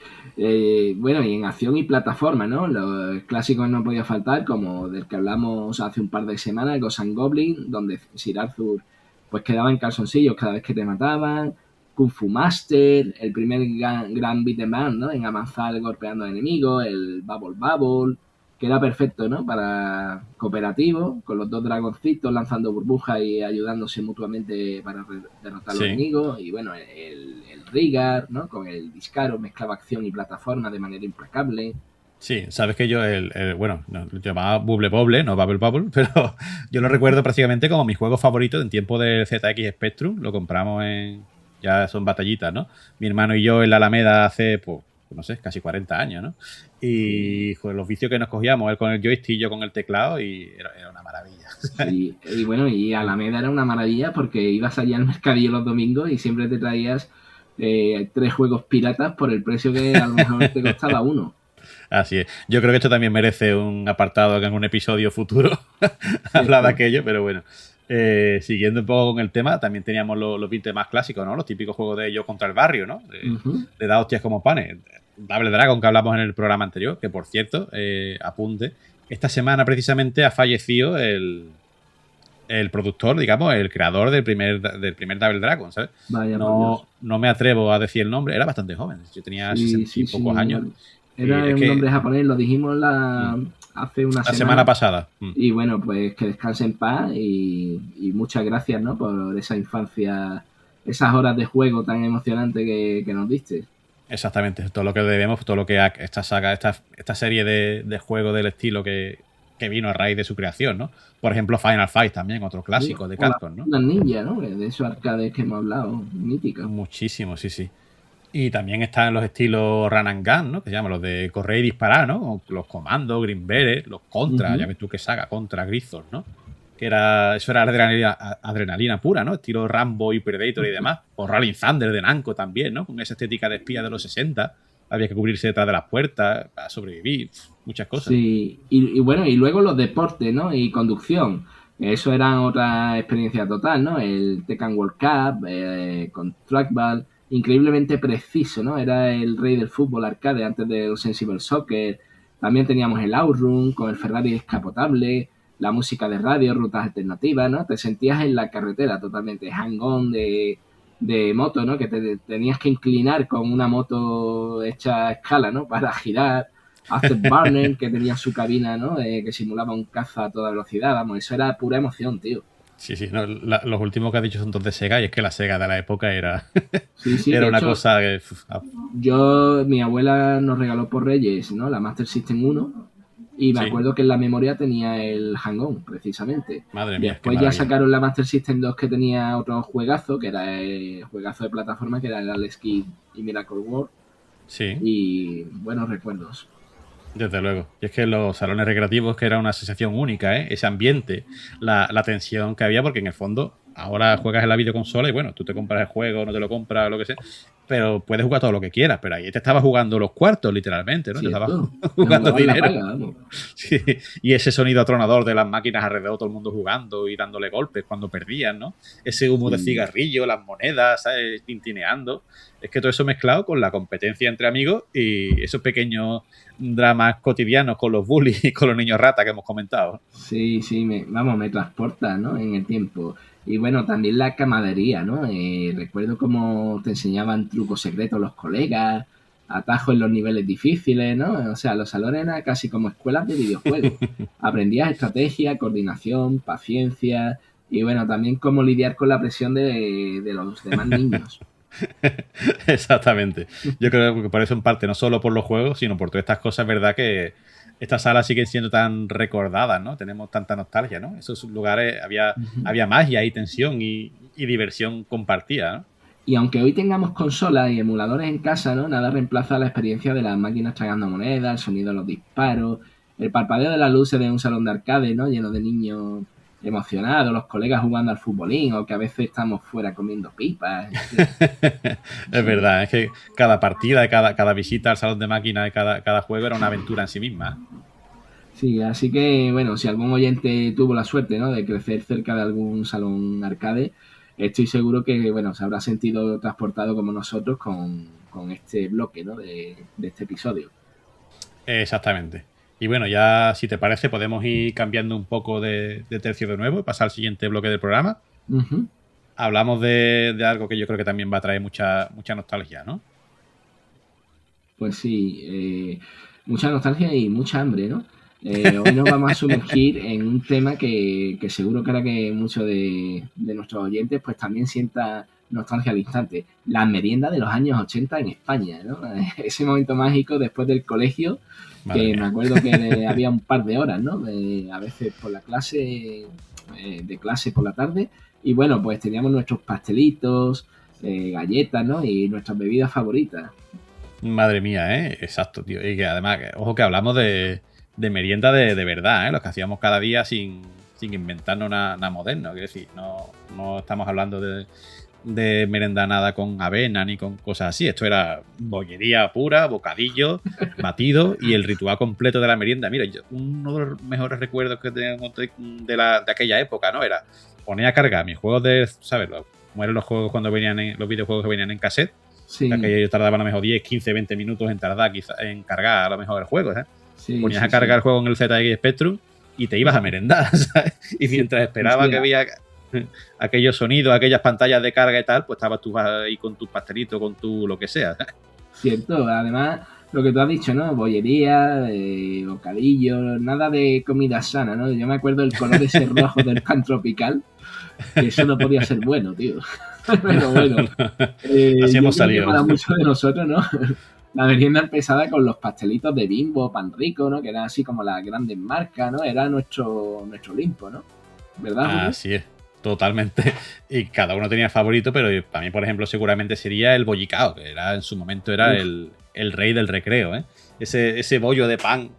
Speaker 3: Bueno, y en acción y plataforma, ¿no? Los clásicos no podía faltar, como del que hablamos hace un par de semanas, Ghosts and Goblins, donde Sir Arthur pues quedaba en calzoncillos cada vez que te mataban. Kung Fu Master, el primer gran beat 'em up, ¿no? En avanzar golpeando a enemigos, el Bubble, que era perfecto, ¿no? Para cooperativo, con los dos dragoncitos lanzando burbujas y ayudándose mutuamente para derrotar a los enemigos. Y bueno, el Rigar, ¿no? Con el Discaro, mezclaba acción y plataforma de manera implacable.
Speaker 2: Sí, sabes que yo, bueno, lo llamaba Bubble Bobble, no Bubble, pero yo lo recuerdo prácticamente como mi juego favorito en tiempo del ZX Spectrum. Lo compramos ya son batallitas, ¿no? Mi hermano y yo en la Alameda hace, pues, no sé, casi 40 años, ¿no? Y joder, los vicios que nos cogíamos, él con el joystick, yo con el teclado, y era una maravilla.
Speaker 3: Sí, y bueno, y Alameda era una maravilla porque ibas allá al mercadillo los domingos y siempre te traías 3 juegos piratas por el precio que a lo mejor te costaba uno.
Speaker 2: Así es. Yo creo que esto también merece un apartado en un episodio futuro hablar de aquello, pero bueno. Siguiendo un poco con el tema, también teníamos los 20 más clásicos, ¿no? Los típicos juegos de Yo contra el barrio, ¿no? De dar hostias como panes. Double Dragon, que hablamos en el programa anterior, que por cierto, apunte, esta semana precisamente ha fallecido el productor, digamos, el creador del primer Double Dragon, ¿sabes?
Speaker 3: Vaya,
Speaker 2: no me atrevo a decir el nombre, era bastante joven, yo tenía 60 y pocos años.
Speaker 3: Era un nombre japonés, lo dijimos hace una
Speaker 2: semana pasada.
Speaker 3: Y bueno, pues que descanse en paz y muchas gracias, ¿no? Por esa infancia, esas horas de juego tan emocionante que nos diste.
Speaker 2: Exactamente, todo lo que debemos, todo lo que esta saga, esta serie de juegos del estilo que vino a raíz de su creación, ¿no? Por ejemplo, Final Fight también, otro clásico de Capcom, ¿no?
Speaker 3: Las ninja, ¿no? De esos arcades que hemos hablado, míticos.
Speaker 2: Muchísimo, sí. Y también están los estilos Run and Gun, ¿no? Que se llaman los de correr y disparar, ¿no? Los comandos, Green Beret, los Contra, ya ves tú qué saga, Contra, Grizzord, ¿no? Eso era adrenalina pura, ¿no? Estilo Rambo y Predator y demás. O Rolling Thunder de Namco también, ¿no? Con esa estética de espía de los 60. Había que cubrirse detrás de las puertas para sobrevivir, muchas cosas.
Speaker 3: Sí, y bueno, y luego los deportes, ¿no? Y conducción. Eso era otra experiencia total, ¿no? El Tekken World Cup, con Trackball, increíblemente preciso, ¿no? Era el rey del fútbol arcade antes del Sensible Soccer. También teníamos el Outrun con el Ferrari descapotable, la música de radio, rutas alternativas, ¿no? Te sentías en la carretera totalmente, hang-on de moto, ¿no? Que te tenías que inclinar con una moto hecha a escala, ¿no? Para girar. Afterburner, que tenía su cabina, ¿no? Que simulaba un caza a toda velocidad, vamos, eso era pura emoción, tío.
Speaker 2: Sí, no, los últimos que has dicho son dos de Sega y es que la Sega de la época era
Speaker 3: era
Speaker 2: una cosa que...
Speaker 3: Mi abuela nos regaló por Reyes, ¿no? La Master System 1 Y me
Speaker 2: Sí.
Speaker 3: acuerdo que en la memoria tenía el Hang-On, precisamente.
Speaker 2: Madre mía,
Speaker 3: Después
Speaker 2: qué
Speaker 3: ya
Speaker 2: maravilla.
Speaker 3: sacaron la Master System 2 que tenía otro juegazo, que era el juegazo de plataforma, que era el Alex Kidd y Miracle World.
Speaker 2: Sí.
Speaker 3: Y buenos recuerdos.
Speaker 2: Desde luego. Y es que los salones recreativos, que era una sensación única, ¿eh? Ese ambiente, la tensión que había, porque en el fondo ahora juegas en la videoconsola y bueno, tú te compras el juego, no te lo compras, lo que sea, pero puedes jugar todo lo que quieras, pero ahí te estabas jugando los cuartos, literalmente, ¿no? Te estabas
Speaker 3: Cierto.
Speaker 2: jugando
Speaker 3: Nos daban la
Speaker 2: dinero.
Speaker 3: paga, vamos.
Speaker 2: Sí. Y ese sonido atronador de las máquinas alrededor, todo el mundo jugando y dándole golpes cuando perdían, ¿no? Ese humo de
Speaker 3: Sí.
Speaker 2: cigarrillo, las monedas, ¿sabes? Tintineando. Es que todo eso mezclado con la competencia entre amigos y esos pequeños dramas cotidianos con los bullies y con los niños rata que hemos comentado.
Speaker 3: Sí, sí, me transporta, ¿no? En el tiempo. Y bueno, también la camaradería, ¿no? Recuerdo cómo te enseñaban trucos secretos los colegas, atajos en los niveles difíciles, ¿no? O sea, los salones eran casi como escuelas de videojuegos. Aprendías estrategia, coordinación, paciencia y bueno, también cómo lidiar con la presión de los demás niños.
Speaker 2: Exactamente. Yo creo que por eso en parte, no solo por los juegos, sino por todas estas cosas, ¿verdad? Que estas salas siguen siendo tan recordadas, ¿no? Tenemos tanta nostalgia, ¿no? Esos lugares había magia y tensión y diversión compartida, ¿no?
Speaker 3: Y aunque hoy tengamos consolas y emuladores en casa, ¿no? Nada reemplaza la experiencia de las máquinas tragando monedas, el sonido de los disparos, el parpadeo de las luces de un salón de arcade, ¿no? Lleno de niños emocionados, los colegas jugando al futbolín o que a veces estamos fuera comiendo pipas.
Speaker 2: Es verdad, es que cada partida, cada visita al salón de máquinas de cada juego era una aventura en sí misma.
Speaker 3: Sí, así que bueno, si algún oyente tuvo la suerte, ¿no? De crecer cerca de algún salón arcade, estoy seguro que bueno, se habrá sentido transportado como nosotros con este bloque, ¿no? De este episodio.
Speaker 2: Exactamente. Y bueno, ya si te parece, podemos ir cambiando un poco de tercio de nuevo y pasar al siguiente bloque del programa.
Speaker 3: Ujú.
Speaker 2: Hablamos de algo que yo creo que también va a traer mucha nostalgia, ¿no?
Speaker 3: Pues sí, mucha nostalgia y mucha hambre, ¿no? Hoy nos vamos a sumergir en un tema que seguro que hará que muchos de nuestros oyentes pues también sienta nostalgia al instante. La merienda de los años 80 en España, ¿no? Ese momento mágico después del colegio,
Speaker 2: Madre
Speaker 3: que
Speaker 2: mía.
Speaker 3: me acuerdo que había un par de horas, ¿no? A veces por la clase, de clase por la tarde, y bueno, pues teníamos nuestros pastelitos, galletas, ¿no? Y nuestras bebidas favoritas.
Speaker 2: Madre mía, ¿eh? Exacto, tío. Y que además, ojo que hablamos de merienda de verdad, ¿eh? Los que hacíamos cada día sin inventarnos nada moderno. Quiero decir, no estamos hablando de merenda nada con avena ni con cosas así. Esto era bollería pura, bocadillo, batido y el ritual completo de la merienda. Mira, uno de los mejores recuerdos que tengo de aquella época, ¿no? Era poner a cargar mis juegos ¿sabes? Como eran los juegos cuando venían los videojuegos que venían en cassette.
Speaker 3: Sí,
Speaker 2: Que yo tardaba a lo mejor 10, 15, 20 minutos en tardar quizá, en cargar a lo mejor el juego, ¿eh?
Speaker 3: sí,
Speaker 2: Ponías
Speaker 3: sí,
Speaker 2: a cargar
Speaker 3: sí.
Speaker 2: el juego en el ZX Spectrum y te ibas a merendar, ¿sabes? Y mientras esperaba
Speaker 3: Sí,
Speaker 2: que había aquellos sonidos, aquellas pantallas de carga y tal, pues estabas tú ahí con tus pastelitos, con tu lo que sea.
Speaker 3: Cierto, además, lo que tú has dicho, ¿no? Bollería, bocadillo, nada de comida sana, ¿no? Yo me acuerdo del color ese rojo del pan tropical, que eso no podía ser bueno, tío. Pero bueno,
Speaker 2: Así
Speaker 3: yo
Speaker 2: hemos
Speaker 3: creo que
Speaker 2: salido.
Speaker 3: para muchos de nosotros, ¿no? La merienda empezaba con los pastelitos de Bimbo, Pan Rico, ¿no? Que eran así como las grandes marcas, ¿no? Era nuestro Olimpo, ¿no? ¿Verdad, Julio?
Speaker 2: Así es, totalmente. Y cada uno tenía favorito, pero para mí, por ejemplo, seguramente sería el bollicao, que era en su momento era
Speaker 3: Uf.
Speaker 2: el rey del recreo, ¿eh? Ese bollo de pan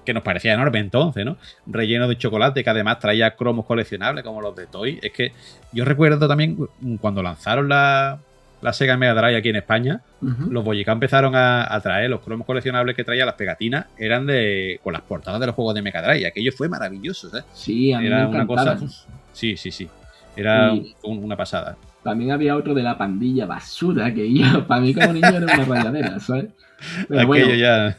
Speaker 2: que nos parecía enorme entonces, ¿no? Relleno de chocolate, que además traía cromos coleccionables como los de Toy. Es que yo recuerdo también cuando lanzaron la Sega Mega Drive aquí en España,
Speaker 3: Ujú.
Speaker 2: los bollicao empezaron a traer los cromos coleccionables que traía las pegatinas, eran con las portadas de los juegos de Mega Drive. Y aquello fue maravilloso, ¿eh?
Speaker 3: Sí, a mí me
Speaker 2: Era una
Speaker 3: encantaban.
Speaker 2: cosa. Sí. Era
Speaker 3: Y
Speaker 2: una pasada.
Speaker 3: también había otro de la pandilla basura, que yo, para mí como niño era una rayadera, ¿sabes? Pero
Speaker 2: Aquello
Speaker 3: bueno,
Speaker 2: ya.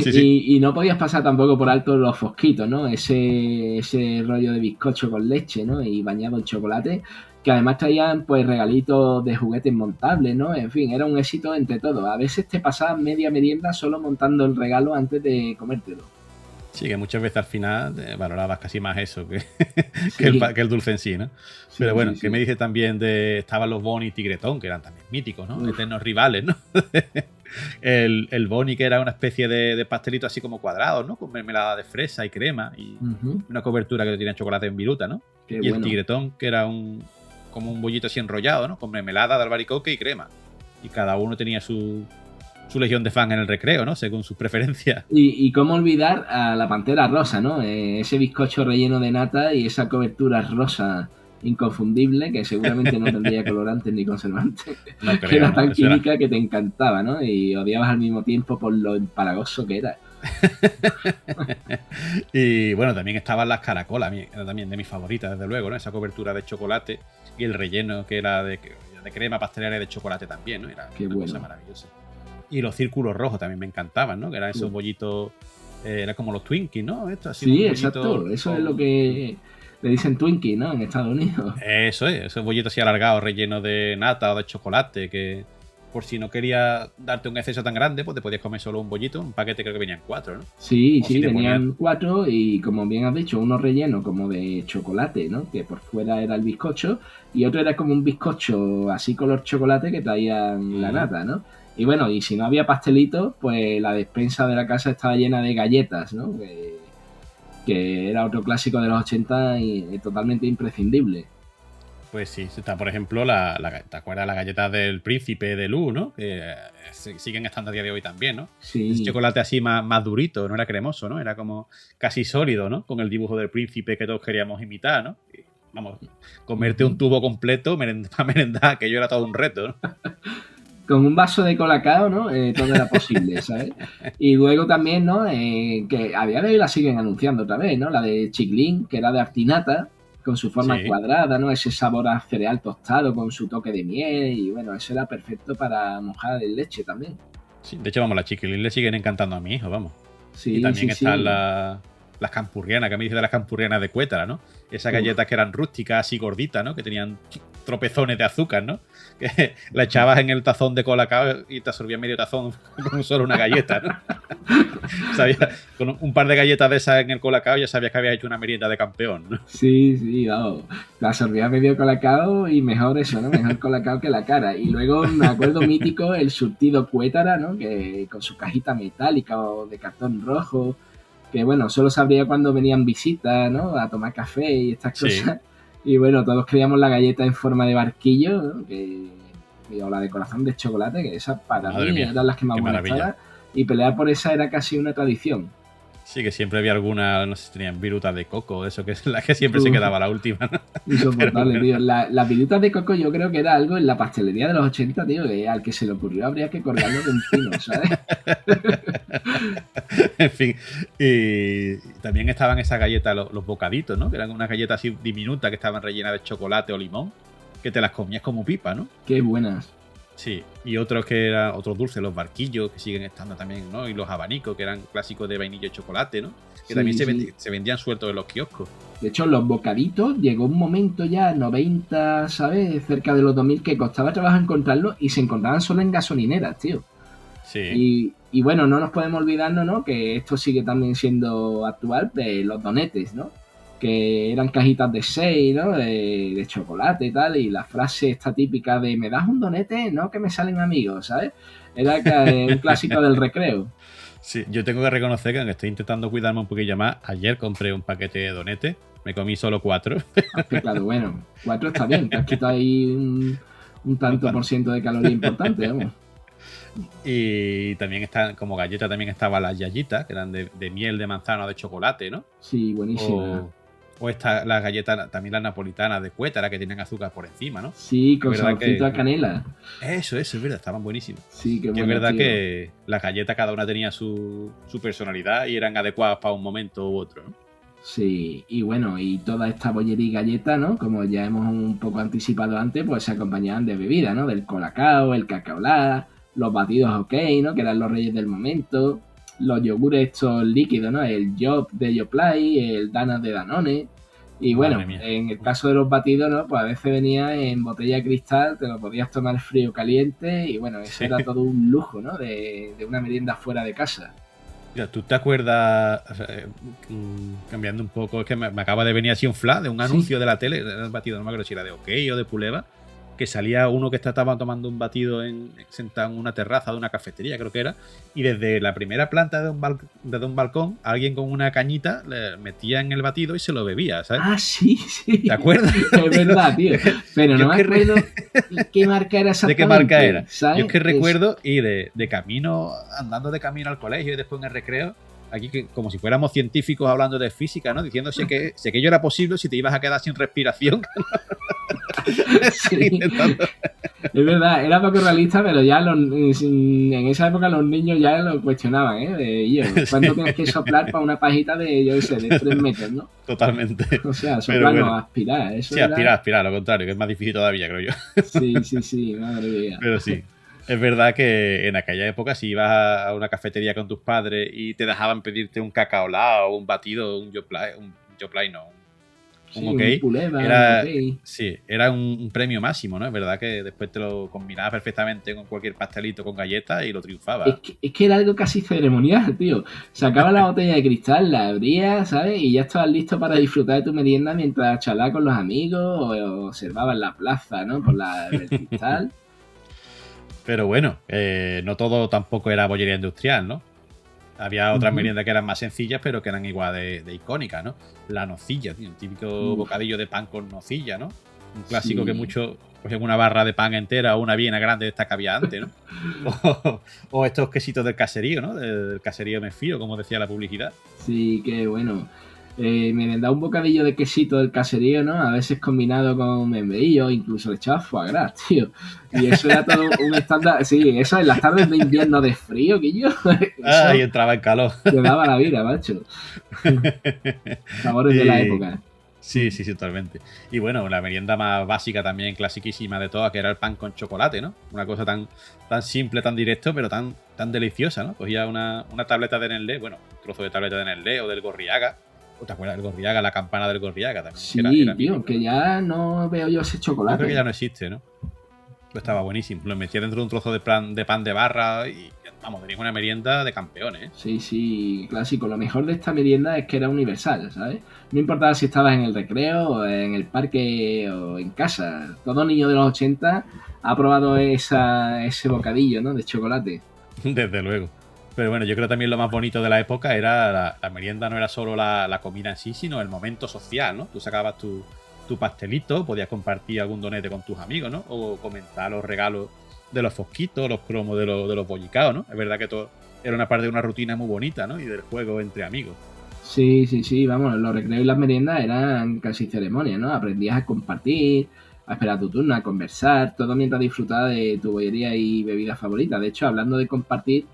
Speaker 2: Sí.
Speaker 3: y no podías pasar tampoco por alto los fosquitos, ¿no? Ese rollo de bizcocho con leche, ¿no? Y bañado en chocolate, que además traían pues regalitos de juguetes montables, ¿no? En fin, era un éxito entre todos. A veces te pasabas media merienda solo montando el regalo antes de comértelo.
Speaker 2: Sí, que muchas veces al final valorabas casi más eso que,
Speaker 3: Sí,
Speaker 2: que el dulce en sí, ¿no?
Speaker 3: sí,
Speaker 2: Pero bueno,
Speaker 3: sí,
Speaker 2: ¿qué
Speaker 3: sí.
Speaker 2: me dices también estaban los Bonnie y Tigretón, que eran también míticos, ¿no?
Speaker 3: Uf.
Speaker 2: Eternos rivales, ¿no? el Boni, que era una especie de pastelito así como cuadrado, ¿no? Con mermelada de fresa y crema y una cobertura que tenía chocolate en viruta, ¿no?
Speaker 3: Qué
Speaker 2: y
Speaker 3: bueno.
Speaker 2: el tigretón, que era como un bollito así enrollado, ¿no? Con mermelada de albaricoque y crema. Y cada uno tenía su legión de fan en el recreo, ¿no? Según sus preferencias.
Speaker 3: Y cómo olvidar a la pantera rosa, ¿no? Ese bizcocho relleno de nata y esa cobertura rosa inconfundible que seguramente no tendría colorantes ni conservantes.
Speaker 2: No creo,
Speaker 3: Que era
Speaker 2: ¿no?
Speaker 3: tan
Speaker 2: Eso era-
Speaker 3: química que te encantaba, ¿no? Y odiabas al mismo tiempo por lo empalagoso que era.
Speaker 2: Y bueno, también estaban las caracolas, era también de mis favoritas, desde luego, ¿no? Esa cobertura de chocolate y el relleno que era de crema pastelera y de chocolate también, ¿no? Era
Speaker 3: Qué
Speaker 2: una
Speaker 3: bueno.
Speaker 2: cosa maravillosa. Y los círculos rojos también me encantaban, ¿no? Que eran esos
Speaker 3: Sí.
Speaker 2: bollitos, era como los Twinkies, ¿no? Esto, así,
Speaker 3: Sí,
Speaker 2: un bollito
Speaker 3: exacto. Eso es
Speaker 2: con-
Speaker 3: lo que le dicen Twinkie, ¿no? En Estados Unidos.
Speaker 2: Eso es, esos bollitos así alargados, rellenos de nata o de chocolate, que por si no querías darte un exceso tan grande, pues te podías comer solo un bollito, un paquete creo que venían 4, ¿no?
Speaker 3: Sí,
Speaker 2: O
Speaker 3: sí,
Speaker 2: si te
Speaker 3: venían 4 y como bien has dicho, uno relleno como de chocolate, ¿no? Que por fuera era el bizcocho y otro era como un bizcocho así color chocolate que traían la nata, ¿no? Y bueno, y si no había pastelitos, pues la despensa de la casa estaba llena de galletas, ¿no? Que era otro clásico de los 80 y totalmente imprescindible.
Speaker 2: Pues sí, está por ejemplo, ¿te acuerdas las galletas del príncipe de Lu, ¿no? Que siguen estando a día de hoy también, ¿no?
Speaker 3: Sí.
Speaker 2: Ese chocolate así más durito, no era cremoso, ¿no? Era como casi sólido, ¿no? Con el dibujo del príncipe que todos queríamos imitar, ¿no? Y, vamos, comerte un tubo completo para merendar, que yo era todo un reto, ¿no?
Speaker 3: Con un vaso de colacao, ¿no? Todo era posible, ¿sabes? Y luego también, ¿no? Que a día de hoy la siguen anunciando otra vez, ¿no? La de Chiclín, que era de artinata, con su forma
Speaker 2: Sí.
Speaker 3: cuadrada, ¿no? Ese sabor a cereal tostado con su toque de miel y bueno, eso era perfecto para mojar en leche también.
Speaker 2: Sí, de hecho, vamos, las chiquilín le siguen encantando a mi hijo, vamos.
Speaker 3: Sí,
Speaker 2: Y también
Speaker 3: sí,
Speaker 2: están
Speaker 3: sí.
Speaker 2: las campurrianas, que me dice de las campurrianas de Cuétara, ¿no? Esas galletas que eran rústicas, así gorditas, ¿no? Que tenían tropezones de azúcar, ¿no? Que la echabas en el tazón de colacao y te absorbías medio tazón con solo una galleta, ¿no? Con un par de galletas de esas en el colacao ya sabías que habías hecho una merienda de campeón, ¿no?
Speaker 3: Sí, sí, vamos. La absorbía medio colacao y mejor eso, ¿no? Mejor colacao que la cara. Y luego me acuerdo mítico el surtido Cuétara, ¿no? Que con su cajita metálica o de cartón rojo, que bueno, solo se abría cuando venían visitas, ¿no? A tomar café y estas
Speaker 2: Sí.
Speaker 3: cosas. Y bueno, todos queríamos la galleta en forma de barquillo, ¿no? O la de corazón de chocolate, que esas para
Speaker 2: Madre
Speaker 3: mí
Speaker 2: mía,
Speaker 3: eran las que más
Speaker 2: qué
Speaker 3: buenas
Speaker 2: maravilla.
Speaker 3: estaban. Y pelear por esa era casi una tradición.
Speaker 2: Sí, que siempre había alguna, no sé si tenían virutas de coco, eso que es la que siempre se quedaba la última, ¿no?
Speaker 3: Insoportable,
Speaker 2: Pero
Speaker 3: tío. Las virutas de coco yo creo que era algo en la pastelería de los 80, tío, que al que se le ocurrió habría que colgarlo de un pino, ¿sabes?
Speaker 2: En fin, y también estaban esas galletas, los bocaditos, ¿no? Que eran unas galletas así diminutas que estaban rellenas de chocolate o limón, que te las comías como pipa, ¿no?
Speaker 3: Qué buenas.
Speaker 2: Sí, y otros que eran otros dulces, los barquillos, que siguen estando también, ¿no? Y los abanicos, que eran clásicos de vainilla y chocolate, ¿no? Que
Speaker 3: Sí,
Speaker 2: también
Speaker 3: sí.
Speaker 2: se vendían sueltos en los kioscos.
Speaker 3: De hecho, los bocaditos llegó un momento ya, 90, ¿sabes? Cerca de los 2000, que costaba trabajo encontrarlos y se encontraban solo en gasolineras, tío.
Speaker 2: Sí.
Speaker 3: Y bueno, no nos podemos olvidarnos, ¿no? Que esto sigue también siendo actual, de los donetes, ¿no? Que eran cajitas de 6, ¿no? De chocolate y tal, y la frase esta típica de ¿me das un donete? No, que me salen amigos, ¿sabes? Era un clásico del recreo.
Speaker 2: Sí, yo tengo que reconocer que aunque estoy intentando cuidarme un poquillo más, ayer compré un paquete de donetes, me comí solo 4.
Speaker 3: Aunque claro, bueno, 4 está bien, te has quitado ahí un tanto por ciento de caloría importante, vamos.
Speaker 2: Y también están, como galleta, también estaban las yayitas, que eran de miel de manzana o de chocolate, ¿no?
Speaker 3: Sí, buenísima.
Speaker 2: O las galletas, también las napolitanas de Cuétara, que tienen azúcar por encima, ¿no?
Speaker 3: Sí, con
Speaker 2: Es verdad
Speaker 3: saborcito
Speaker 2: que-
Speaker 3: a canela.
Speaker 2: Eso, es verdad, estaban buenísimas.
Speaker 3: Sí, qué
Speaker 2: Que
Speaker 3: bueno.
Speaker 2: es verdad
Speaker 3: tío.
Speaker 2: que las galletas cada una tenía su personalidad y eran adecuadas para un momento u otro, ¿no?
Speaker 3: Sí, y bueno, y toda esta bollería y galleta, ¿no? Como ya hemos un poco anticipado antes, pues se acompañaban de bebida, ¿no? Del colacao, el cacaolá, los batidos ok, ¿no? Que eran los reyes del momento, los yogures estos líquidos, ¿no? El Job de Yoplait, el Danas de Danone. Y bueno,
Speaker 2: Madre mía.
Speaker 3: en el caso de los batidos, ¿no? Pues a veces venía en botella de cristal, te lo podías tomar frío o caliente, y bueno, eso
Speaker 2: Sí.
Speaker 3: era todo un lujo, ¿no? De una merienda fuera de casa.
Speaker 2: Mira, ¿tú te acuerdas, o sea, cambiando un poco, es que me acaba de venir así un flash de un anuncio de la tele, del batido, no me acuerdo si era de OK o de Puleva, que salía uno que estaba tomando un batido sentado en una terraza de una cafetería, creo que era, y desde la primera planta de un balcón, alguien con una cañita le metía en el batido y se lo bebía, ¿sabes?
Speaker 3: Ah, sí.
Speaker 2: ¿Te acuerdas?
Speaker 3: Es verdad, tío. Pero no me acuerdo qué marca era exactamente.
Speaker 2: ¿De qué marca era?
Speaker 3: ¿sabes?
Speaker 2: Yo es que recuerdo, y de camino, andando de camino al colegio y después en el recreo, aquí como si fuéramos científicos hablando de física, ¿no? Diciéndose que aquello era posible si te ibas a quedar sin respiración.
Speaker 3: Sí. Es verdad, era poco realista, pero ya en esa época los niños ya lo cuestionaban, ¿eh? ¿Cuánto tienes que soplar para una pajita de, yo qué sé, de 3 metros, ¿no?
Speaker 2: Totalmente.
Speaker 3: O sea, soplar no, aspirar. Eso
Speaker 2: sí, aspirar, lo contrario, que es más difícil todavía, creo yo.
Speaker 3: Sí, madre mía.
Speaker 2: Pero sí. Es verdad que en aquella época, si ibas a una cafetería con tus padres y te dejaban pedirte un cacaolao, un batido, un Yoplait, un OK, era un premio máximo, ¿no? Es verdad que después te lo combinabas perfectamente con cualquier pastelito con galletas y lo triunfaba.
Speaker 3: Es que era algo casi ceremonial, tío. Sacabas la botella de cristal, la abrías, ¿sabes? Y ya estabas listo para disfrutar de tu merienda mientras charlabas con los amigos o observabas la plaza, ¿no? Por el cristal.
Speaker 2: Pero bueno, no todo tampoco era bollería industrial, ¿no? Había otras meriendas que eran más sencillas, pero que eran igual de icónicas, ¿no? La nocilla, tío, un típico bocadillo de pan con nocilla, ¿no? Un clásico que muchos cogían una barra de pan entera o una viena grande de esta que había antes, ¿no? o estos quesitos del caserío, ¿no? Del caserío me fío, como decía la publicidad.
Speaker 3: Sí, qué bueno. Me da un bocadillo de quesito del caserío, ¿no? A veces combinado con membrillo, incluso le echaba foie gras, tío. Y eso era todo un estándar. Sí, eso en las tardes de invierno de frío, que yo.
Speaker 2: Y entraba en calor.
Speaker 3: Te daba la vida, macho. Sabores de la época.
Speaker 2: Sí, totalmente. Y bueno, la merienda más básica también, clasiquísima de todas, que era el pan con chocolate, ¿no? Una cosa tan simple, tan directo, pero tan deliciosa, ¿no? Cogía una tableta de Nestlé, bueno, un trozo de tableta de Nestlé o del Gorriaga. ¿Te acuerdas del Gorriaga? La campana del Gorriaga también.
Speaker 3: Sí, era tío, mítico. Que ya no veo yo ese chocolate.
Speaker 2: Yo creo que ya no existe, ¿no? Estaba buenísimo. Lo metía dentro de un trozo de pan de barra y, vamos, tenía una merienda de campeones, ¿eh? Sí,
Speaker 3: clásico. Lo mejor de esta merienda es que era universal, ¿sabes? No importaba si estabas en el recreo, o en el parque o en casa. Todo niño de los 80 ha probado ese bocadillo, ¿no? De chocolate.
Speaker 2: Desde luego. Pero bueno, yo creo también lo más bonito de la época era la merienda, no era solo la comida en sí, sino el momento social, ¿no? Tú sacabas tu pastelito, podías compartir algún donete con tus amigos, ¿no? O comentar los regalos de los fosquitos, los cromos de los bollicaos, ¿no? Es verdad que todo era una parte de una rutina muy bonita, ¿no? Y del juego entre amigos.
Speaker 3: Sí, vamos, los recreos y las meriendas eran casi ceremonias, ¿no? Aprendías a compartir, a esperar tu turno, a conversar, todo mientras disfrutabas de tu bollería y bebida favorita. De hecho, hablando de compartir,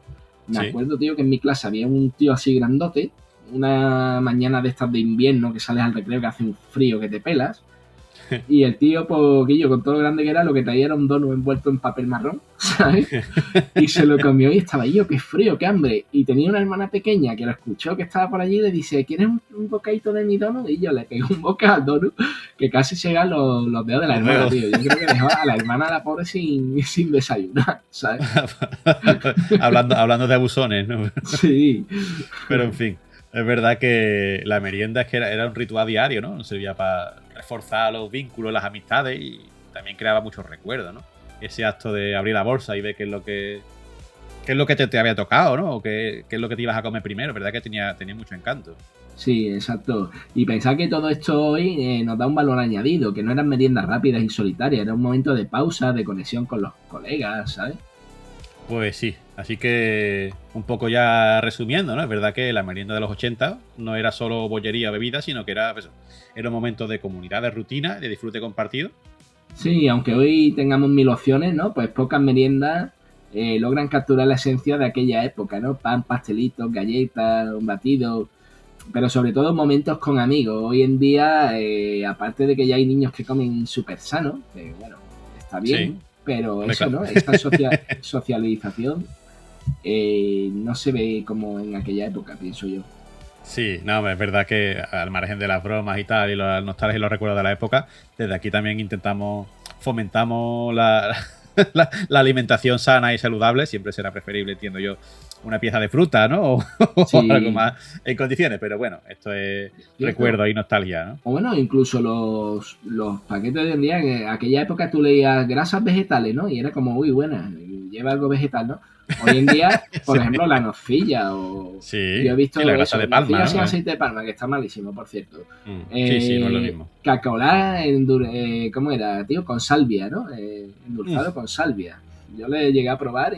Speaker 3: me acuerdo, tío, que en mi clase había un tío así grandote, una mañana de estas de invierno que sales al recreo que hace un frío que te pelas, y el tío, poquillo, con todo lo grande que era, lo que traía era un donut envuelto en papel marrón, ¿sabes? Y se lo comió y estaba yo, qué frío, qué hambre. Y tenía una hermana pequeña que lo escuchó, que estaba por allí, y le dice, ¿quieres un bocadito de mi donut? Y yo le pegué un bocado al donut, que casi llegan los dedos de la hermana, tío. Yo creo que dejó a la hermana, la pobre, sin desayunar, ¿sabes?
Speaker 2: hablando de abusones, ¿no?
Speaker 3: Sí.
Speaker 2: Pero en fin. Es verdad que la merienda es que era un ritual diario, ¿no? Servía para reforzar los vínculos, las amistades y también creaba muchos recuerdos, ¿no? Ese acto de abrir la bolsa y ver qué es lo que te había tocado, ¿no? O qué es lo que te ibas a comer primero, ¿verdad? Que tenía mucho encanto.
Speaker 3: Sí, exacto. Y pensar que todo esto hoy nos da un valor añadido, que no eran meriendas rápidas y solitarias, era un momento de pausa, de conexión con los colegas, ¿sabes?
Speaker 2: Pues sí, así que un poco ya resumiendo, ¿no? Es verdad que la merienda de los 80 no era solo bollería o bebida, sino que era un momento de comunidad, de rutina, de disfrute compartido.
Speaker 3: Sí, aunque hoy tengamos 1000 opciones, ¿no? Pues pocas meriendas logran capturar la esencia de aquella época, ¿no? Pan, pastelitos, galletas, un batido, pero sobre todo momentos con amigos. Hoy en día, aparte de que ya hay niños que comen súper sano, que bueno, está bien. Sí. Pero eso, ¿no? Esta socialización no se ve como en aquella época, pienso yo.
Speaker 2: Sí, no, es verdad que al margen de las bromas y tal, y las nostalgias y los recuerdos de la época, desde aquí también fomentamos la alimentación sana y saludable. Siempre será preferible, entiendo yo, una pieza de fruta, ¿no? O
Speaker 3: Sí.
Speaker 2: algo más en condiciones. Pero bueno, esto es recuerdo y nostalgia, ¿no?
Speaker 3: O bueno, incluso los paquetes de hoy en día, en aquella época tú leías grasas vegetales, ¿no? Y era como, uy, buena, lleva algo vegetal, ¿no? Hoy en día, por
Speaker 2: Sí.
Speaker 3: ejemplo, la nocilla o...
Speaker 2: Sí,
Speaker 3: Yo he visto
Speaker 2: y la grasa
Speaker 3: eso,
Speaker 2: de palma,
Speaker 3: nocilla sin
Speaker 2: ¿no?
Speaker 3: aceite de palma, que está malísimo, por cierto.
Speaker 2: Sí, no es lo mismo.
Speaker 3: Cacaolá, ¿cómo era, tío? Con salvia, ¿no? Endulzado con salvia. Yo le llegué a probar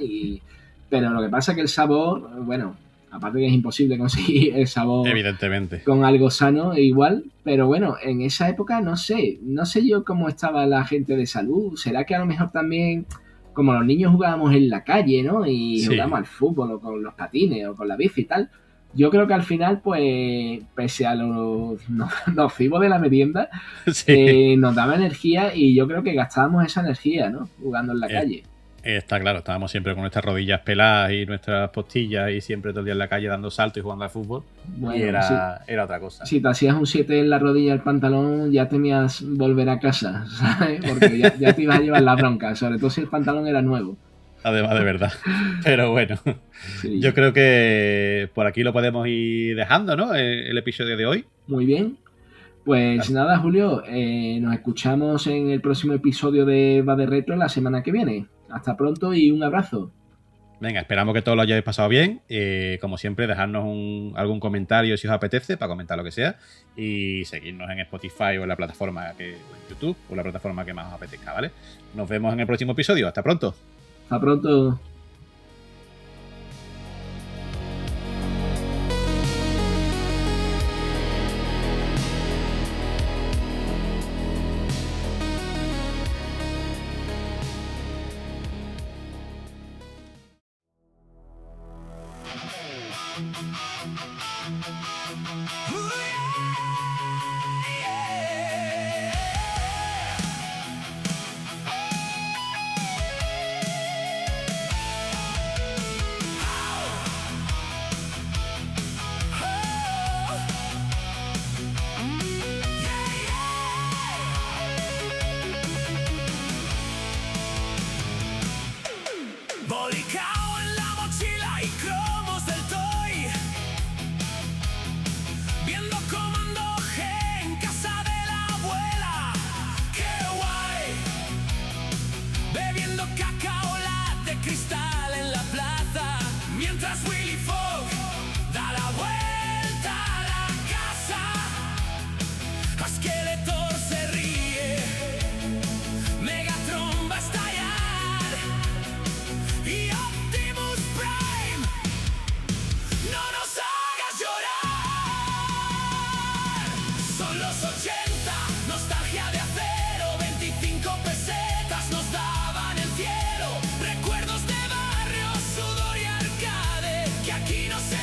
Speaker 3: pero lo que pasa es que el sabor, bueno, aparte que es imposible conseguir el sabor
Speaker 2: Evidentemente.
Speaker 3: con algo sano igual, pero bueno, en esa época no sé yo cómo estaba la gente de salud. ¿Será que a lo mejor también, como los niños jugábamos en la calle, ¿no? Y
Speaker 2: Sí.
Speaker 3: jugábamos al fútbol o con los patines o con la bici y tal? Yo creo que al final, pues, pese a lo nocivo de la merienda,
Speaker 2: Sí.
Speaker 3: nos daba energía y yo creo que gastábamos esa energía, ¿no? Jugando en la calle.
Speaker 2: Está claro, estábamos siempre con nuestras rodillas peladas y nuestras postillas y siempre todo el día en la calle dando saltos y jugando al fútbol.
Speaker 3: Bueno,
Speaker 2: y era otra cosa.
Speaker 3: Si te hacías un 7 en la rodilla del pantalón, ya temías volver a casa, ¿sabes? Porque ya te ibas a llevar la bronca, sobre todo si el pantalón era nuevo.
Speaker 2: Además de verdad. Pero bueno,
Speaker 3: Sí.
Speaker 2: yo creo que por aquí lo podemos ir dejando, ¿no? El episodio de hoy.
Speaker 3: Muy bien. Pues nada, Julio, nos escuchamos en el próximo episodio de Va de Retro la semana que viene. Hasta pronto y un abrazo.
Speaker 2: Venga, esperamos que todos lo hayáis pasado bien. Como siempre, dejadnos algún comentario si os apetece, para comentar lo que sea. Y seguirnos en Spotify o en la plataforma o en YouTube o la plataforma que más os apetezca, ¿vale? Nos vemos en el próximo episodio. Hasta pronto.
Speaker 3: Hasta pronto.
Speaker 1: Bolicao en la mochila y cromos del toy. Viendo Comando G en casa de la abuela. ¡Qué guay! Bebiendo cacao de cristal en la plaza. Mientras Willy Fogg da la vuelta a la casa. Skeletor se ríe. Megatron va a estallar. Y Optimus Prime, no nos hagas llorar. Son los 80, nostalgia de acero, 25 pesetas nos daban el cielo. Recuerdos de barrio, sudor y arcade, que aquí no se